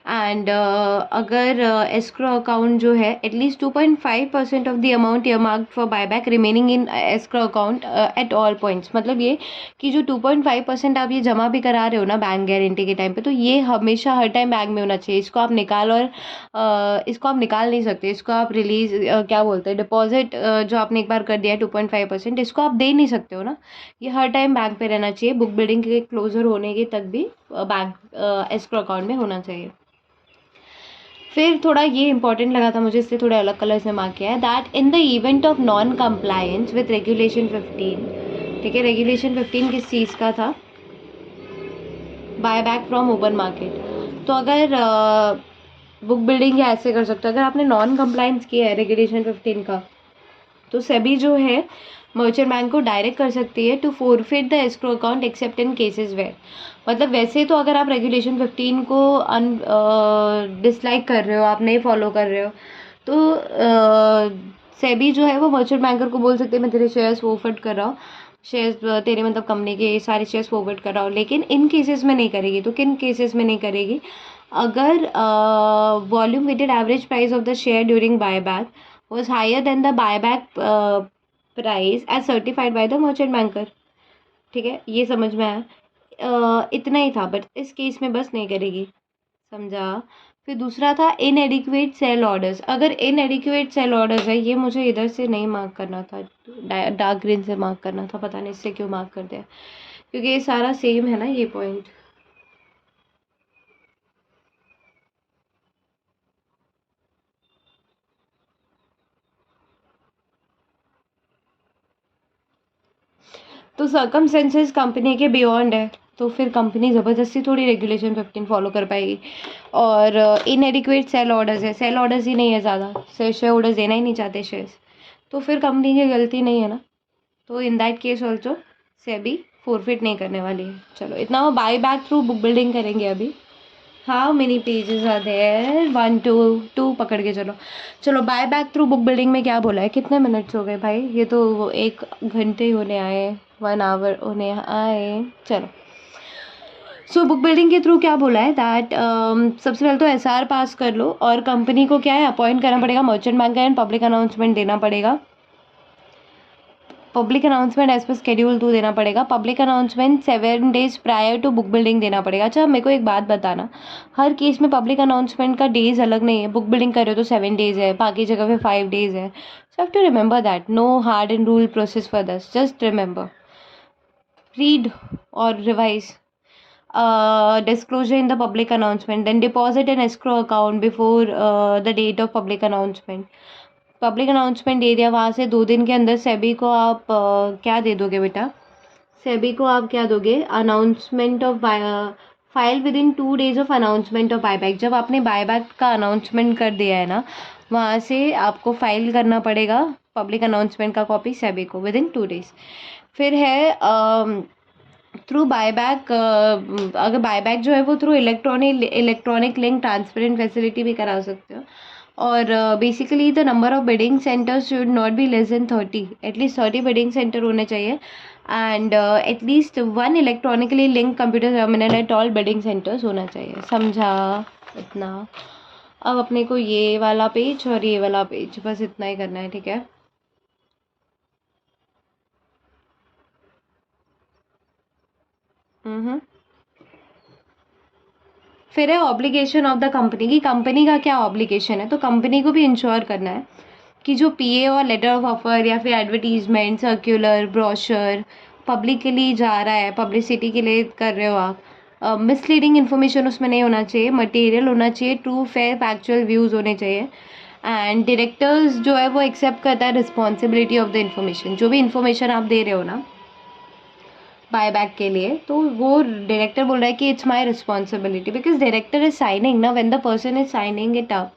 एंड अगर एस्क्रो अकाउंट जो है at least 2.5% of the amount earmarked for buyback remaining in escrow account at all points, मतलब ये कि जो 2.5% आप ये जमा भी करा रहे हो ना बैंक गारंटी के टाइम पे, तो ये हमेशा हर टाइम बैंक में होना चाहिए। इसको आप निकाल और इसको आप निकाल नहीं सकते, इसको आप रिलीज क्या बोलते हैं, डिपॉजिट जो आपने एक बार कर दिया है 2.5%, इसको आप दे नहीं सकते हो ना। ये हर टाइम बैंक पे रहना चाहिए, बुक बिल्डिंग के क्लोजर होने के तक भी बैंक एस्क्रो अकाउंट में होना चाहिए। फिर थोड़ा ये इंपॉर्टेंट लगा था मुझे, इसलिए थोड़े अलग कलर से मार्क किया है, that in the event of non compliance with regulation 15, ठीक है, रेगुलेशन 15 किस चीज़ का था, buy back from open market. तो अगर बुक बिल्डिंग या ऐसे कर सकते हो, अगर आपने नॉन कंप्लायंस किया है रेगुलेशन 15 का, तो सेबी जो है मर्चेंट बैंक को डायरेक्ट कर सकती है to forfeit the escrow account except in cases where, मतलब वैसे तो अगर आप रेगुलेशन 15 को डिसलाइक कर रहे हो, आप नहीं फॉलो कर रहे हो, तो सेबी जो है वो मर्चेंट बैंकर को बोल सकते हैं मैं तेरे शेयर्स फोरफिट कर रहा हूँ, शेयर्स तेरे मतलब कंपनी के सारे शेयर्स फोरवर्ड कर रहा हूँ। लेकिन इन केसेस में नहीं करेगी। तो किन केसेस में नहीं करेगी, अगर volume weighted average price of the share during buyback was higher than the buyback price as certified by the merchant banker, ठीक है, ये समझ में आया। इतना ही था, बट इस केस में बस नहीं करेगी, समझा। फिर दूसरा था इनएडिक्वेट सेल ऑर्डर्स। अगर इनएडिक्वेट सेल ऑर्डर्स है, ये मुझे इधर से नहीं मार्क करना था, डार्क ग्रीन से मार्क करना था, पता नहीं इससे क्यों मार्क कर दिया, क्योंकि ये सारा सेम है ना ये पॉइंट। तो सर्कमस्टेंसेस कंपनी के बियॉन्ड है, तो फिर कंपनी ज़बरदस्ती थोड़ी रेगुलेशन 15 फॉलो कर पाएगी। और इनएडिक्वेट सेल ऑर्डर्स है, सेल ऑर्डर्स ही नहीं है ज़्यादा, शेयर होल्डर्स देना ही नहीं चाहते शेयर्स, तो फिर कंपनी की गलती नहीं है ना। तो in that case also SEBI forfeit नहीं करने वाली है। चलो इतना वो buy back through book building करेंगे अभी। How many pages are there, 1 2 2 पकड़ के चलो। चलो buy back through book building में क्या बोला है, कितने मिनट्स हो गए भाई, ये तो वो 1 घंटे होने आए, 1 आवर होने आए। चलो सो बुक बिल्डिंग के थ्रू क्या बोला है दैट सबसे पहले तो एसआर पास कर लो, और कंपनी को क्या है अपॉइंट करना पड़ेगा merchant bank and public announcement देना पड़ेगा, public announcement as per schedule 2 देना पड़ेगा, public announcement 7 days prior to book building देना पड़ेगा। अच्छा मेरे को एक बात बताना, हर केस में पब्लिक अनाउंसमेंट का डेज अलग नहीं है, बुक बिल्डिंग कर रहे हो तो 7 डेज है, बाकी जगह पे 5 डेज है। So have to remember that, no hard and rule process for this, just remember, read और revise. Disclosure in the public announcement, then deposit an escrow account before the date of public announcement. Public announcement दे दिया, वहाँ से 2 दिन के अंदर सेबी को आप क्या दे दोगे बेटा, सेबी को आप क्या दोगे, announcement of file with in 2 days of announcement of buyback. जब आपने बायबैक का अनाउंसमेंट कर दिया है ना, वहाँ से आपको फाइल करना पड़ेगा पब्लिक अनाउंसमेंट का कॉपी सेबी को विद इन 2 डेज। फिर है थ्रू बायबैक, अगर बायबैक जो है वो through electronic link transparent facility भी करा सकते हो। और basically the number of bidding centres should not be less than 30, at least 30 bidding centre होने चाहिए, and at least 1 electronically link computer terminal at all bidding centres होना चाहिए, समझा इतना। अब अपने को ये वाला पेज और ये वाला पेज बस इतना ही करना है, ठीक है। फिर है ऑब्लिगेशन ऑफ द कंपनी की, कंपनी का क्या ऑब्लिगेशन है, तो कंपनी को भी इंश्योर करना है कि जो पीए और लेटर ऑफ ऑफर या फिर एडवर्टीजमेंट, सर्कुलर, ब्रोशर पब्लिक के लिए जा रहा है, पब्लिसिटी के लिए कर रहे हो आप, मिसलीडिंग इन्फॉर्मेशन उसमें नहीं होना चाहिए, मटेरियल होना चाहिए, ट्रू फेयर फैक्चुअल व्यूज़ होने चाहिए, एंड डायरेक्टर्स जो है वो एक्सेप्ट करता है रिस्पॉन्सिबिलिटी ऑफ द इन्फॉर्मेशन। जो भी इन्फॉर्मेशन आप दे रहे हो ना बायबैक के लिए, तो वो डायरेक्टर बोल रहा है कि it's my responsibility, because director is signing ना, when the person is signing it up,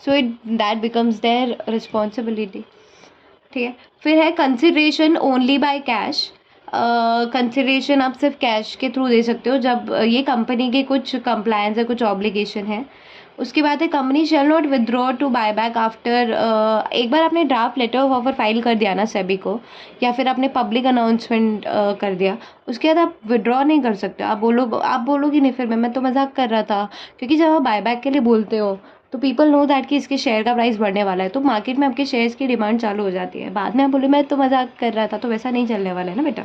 so it that becomes their responsibility, ठीक है। फिर है consideration only by cash, consideration आप सिर्फ कैश के थ्रू दे सकते हो जब ये कंपनी के कुछ कंप्लायंस है, कुछ ऑब्लिगेशन है। उसके बाद है company shall not withdraw to buy back after, एक बार आपने draft letter of offer file कर दिया ना सेबी को, या फिर आपने पब्लिक अनाउंसमेंट कर दिया, उसके बाद आप विदड्रॉ नहीं कर सकते। आप बोलोगे नहीं फिर मैं तो मजाक कर रहा था, क्योंकि जब आप बाय बैक के लिए बोलते हो तो पीपल नो दैट कि इसके शेयर का प्राइस बढ़ने वाला है, तो मार्केट में आपके शेयर्स की डिमांड चालू हो जाती है। बाद में आप बोले मैं तो मजाक कर रहा था, तो वैसा नहीं चलने वाला है ना बेटा,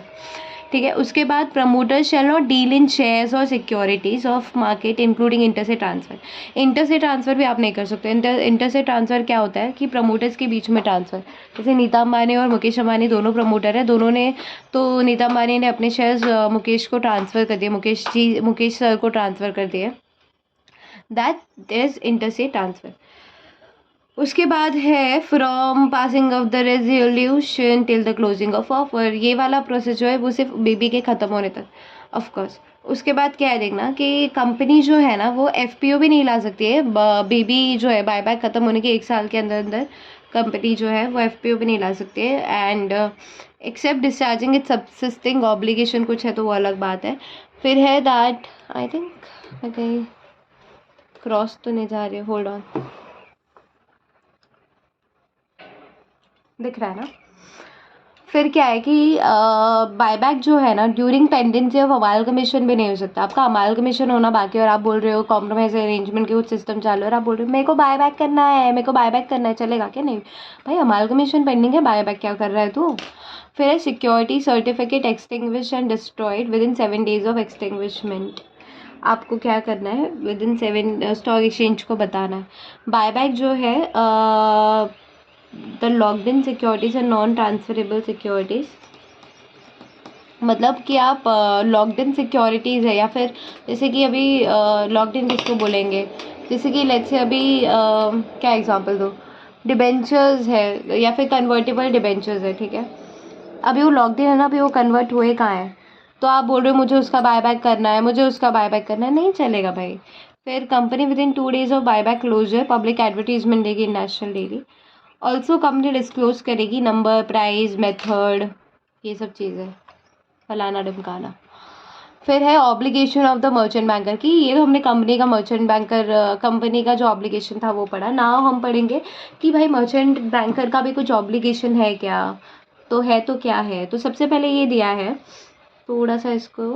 ठीक है। उसके बाद promoters shall not deal in shares और securities of market including inter se transfer. Inter se transfer भी आप नहीं कर सकते। इंटर से ट्रांसफर क्या होता है कि प्रमोटर्स के बीच में ट्रांसफर, जैसे नीता अंबानी और मुकेश अंबानी दोनों प्रमोटर है, दोनों ने तो नीता अंबानी ने अपने शेयर्स मुकेश को ट्रांसफर कर दिए, मुकेश सर को ट्रांसफर कर दिए, that is inter se transfer. उसके बाद है from passing of the resolution till the closing of offer, ये वाला प्रोसेस जो है वो सिर्फ बेबी के ख़त्म होने तक, ऑफ कोर्स। उसके बाद क्या है देखना कि कंपनी जो है ना वो एफपीओ भी नहीं ला सकती है, बेबी जो है बायबैक ख़त्म होने के 1 साल के अंदर अंदर कंपनी जो है वो एफपीओ भी नहीं ला सकती है, and except discharging it subsisting obligation कुछ है तो वो अलग बात है। फिर है दैट आई थिंक मैं कहीं क्रॉस तो नहीं जा रही, होल्ड ऑन, दिख रहा है ना। फिर क्या है कि बायबैक जो है ना ड्यूरिंग पेंडेंसी ऑफ अमालगमेशन भी नहीं हो सकता। आपका अमालगमेशन होना बाकी और आप बोल रहे हो कॉम्प्रोमाइज अरेंजमेंट के कुछ सिस्टम चालू है और आप बोल रहे हो मेरे को बायबैक करना है, मेरे को बायबैक करना है, चलेगा क्या? नहीं भाई, अमालगमेशन पेंडिंग है, बायबैक क्या कर रहा है तू? फिर है security certificate extinguish and destroyed with in 7 days of extinguishment. आपको क्या करना है, विद इन 7 स्टॉक एक्सचेंज को बताना है। बायबैक जो है the locked in securities and non transferable securities, मतलब कि आप लॉक्ड इन सिक्योरिटीज़ है, या फिर जैसे कि अभी लॉक्ड इन किसको बोलेंगे, जैसे कि लेट्स से अभी क्या एग्जांपल दो, डिबेंचर्स है या फिर कन्वर्टेबल डिबेंचर्स है, ठीक है। अभी वो लॉक्ड इन है ना, अभी वो कन्वर्ट हुए कहाँ हैं, तो आप बोल रहे हो मुझे उसका बायबैक करना है, मुझे उसका बायबैक करना है, नहीं चलेगा भाई। फिर company within 2 days of buyback closure public advertisement देगी in national daily. Also company disclose करेगी नंबर, प्राइस, मेथड, ये सब चीज़ें, फलाना ढिमकाना। फिर है obligation of the merchant banker की, ये तो हमने कंपनी का मर्चेंट बैंकर कंपनी का जो ऑब्लिगेशन था वो पढ़ा ना। हम पढ़ेंगे कि भाई मर्चेंट बैंकर का भी कुछ ऑब्लिगेशन है क्या, तो है तो क्या है। तो सबसे पहले ये दिया है, थोड़ा सा इसको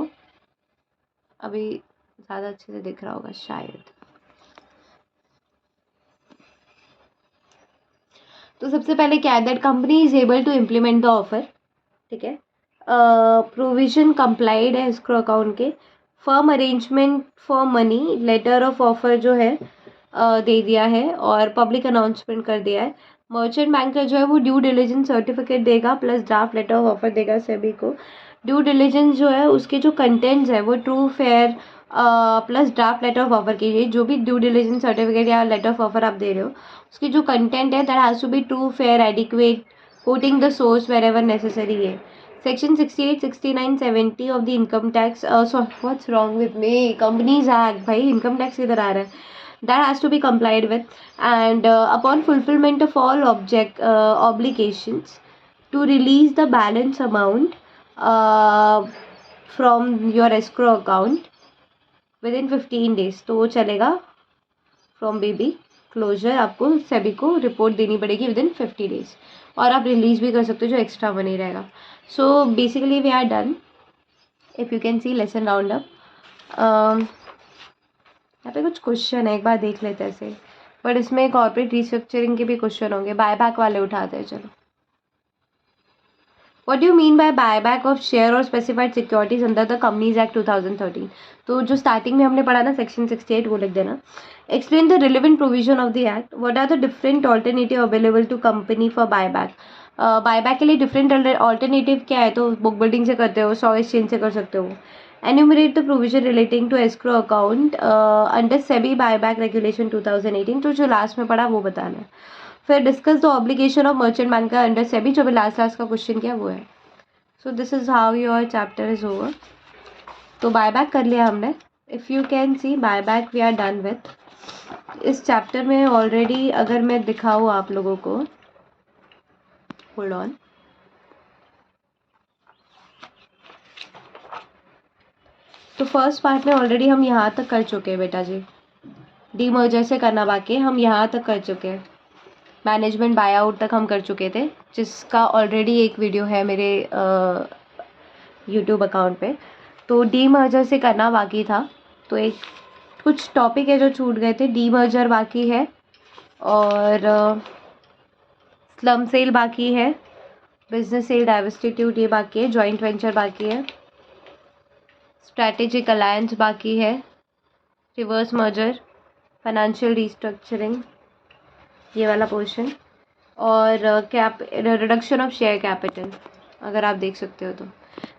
अभी ज़्यादा अच्छे से दिख रहा होगा शायद। तो सबसे पहले क्या है, that company is able to implement the offer, ठीक है। प्रोविजन कंप्लाइड है escrow अकाउंट के, firm arrangement for money, letter of offer जो है दे दिया है और पब्लिक अनाउंसमेंट कर दिया है। मर्चेंट बैंकर जो है वो ड्यू डिलिजेंस सर्टिफिकेट देगा plus draft letter of offer देगा सभी को। ड्यू डिलिजेंस जो है उसके जो कंटेंट्स है वो true fair plus draft letter of offer कीजिए। जो भी ड्यू डिलिजेंस सर्टिफिकेट या लेटर ऑफ ऑफर आप दे रहे हो उसकी जो कंटेंट है that has to be true fair adequate, quoting the source wherever necessary है। Section 68, 69, 70 of the income tax. So what's wrong with me? Companies Act, भाई income tax किधर आ रहा है? That has to be complied with, and upon fulfillment of all obligations to release the balance amount uh, from your escrow account within 15 days, तो वो चलेगा from baby closure. आपको सभी को रिपोर्ट देनी पड़ेगी विद इन 50 days, और आप रिलीज भी कर सकते हो जो एक्स्ट्रा मनी रहेगा। So basically we are done, if you can see lesson round up. यहाँ पे कुछ क्वेश्चन है, एक बार देख लेते हैं ऐसे, बट इसमें कॉर्पोरेट रिस्ट्रक्चरिंग के भी क्वेश्चन होंगे। बायबैक वाले उठाते हैं, चलो। What do you mean by buyback of share or specified securities under the Companies Act 2013? तो जो स्टार्टिंग में हमने पढ़ा ना सेक्शन 68 वो लिख देना। Explain the relevant provision of the act. What are the different alternative available to company for buyback? Buyback के लिए डिफरेंट ऑल्टरनेटिव क्या है, तो बुक बिल्डिंग से करते हो, स्टॉक एक्सचेंज से कर सकते हो। Enumerate the provision relating to escrow account under SEBI buyback regulation 2018, तो जो लास्ट में पढ़ा वो बताना है। फिर discuss the obligation of merchant banker under SEBI, जो भी लास्ट का क्वेश्चन किया वो है। So this is how your chapter is over. तो बायबैक कर लिया हमने। If you can see buyback we are done with. इस चैप्टर में ऑलरेडी अगर मैं दिखाऊँ आप लोगों को, होल्ड ऑन, तो फर्स्ट पार्ट में ऑलरेडी हम यहाँ तक कर चुके हैं बेटा जी, डीमर्जर से करना बाकी है, हम यहाँ तक कर चुके हैं, मैनेजमेंट बाय आउट तक हम कर चुके थे, जिसका ऑलरेडी एक वीडियो है मेरे यूट्यूब अकाउंट पे। तो डीमर्जर से करना बाकी था, तो एक कुछ टॉपिक है जो छूट गए थे, डीमर्जर बाकी है और स्लम सेल बाकी है, बिजनेस सेल डाइवर्सिट्यूट ये बाकी है, जॉइंट वेंचर बाकी है, स्ट्रैटेजिक अलायंस बाकी है, रिवर्स मर्जर, फाइनेंशियल रिस्ट्रक्चरिंग ये वाला पोर्शन, और रिडक्शन ऑफ शेयर कैपिटल अगर आप देख सकते हो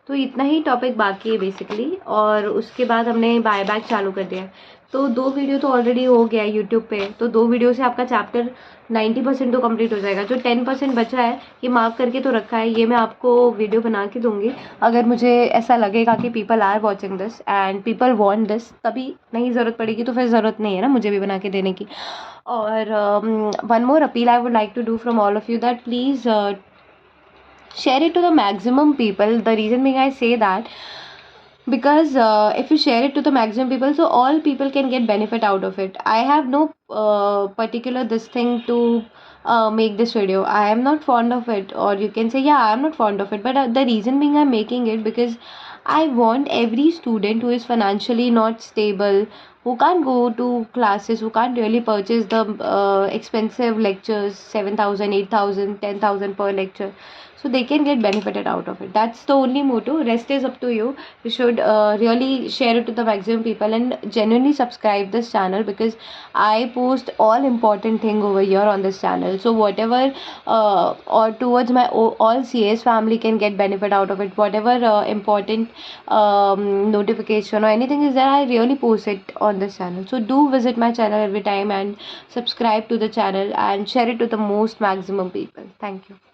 तो इतना ही टॉपिक बाकी है बेसिकली। और उसके बाद हमने बायबैक चालू कर दिया है, तो 2 वीडियो तो ऑलरेडी हो गया है यूट्यूब पे, तो 2 वीडियो से आपका चैप्टर 90% तो कंप्लीट हो जाएगा। जो 10% बचा है ये मार्क करके तो रखा है, ये मैं आपको वीडियो बना के दूंगी अगर मुझे ऐसा लगेगा कि people are watching this and people want this, तभी नहीं ज़रूरत पड़ेगी तो फिर ज़रूरत नहीं है ना मुझे भी बना के देने की। और one more appeal I would like to do from all of you that please share it to the maximum people. The reason being I say that because if you share it to the maximum people, so all people can get benefit out of it. I have no particular this thing to make this video. I am not fond of it, or you can say yeah I am not fond of it, but the reason being I'm making it because I want every student who is financially not stable, who can't go to classes, who can't really purchase the expensive lectures, 7,000, 8,000, 10,000 per lecture, so they can get benefited out of it. That's the only motto. Rest is up to you. You should really share it to the maximum people and genuinely subscribe this channel, because I post all important thing over here on this channel. So whatever or towards my all CS family can get benefit out of it. Whatever important notification or anything is there, I really post it on this channel. So do visit my channel every time and subscribe to the channel and share it to the most maximum people. Thank you.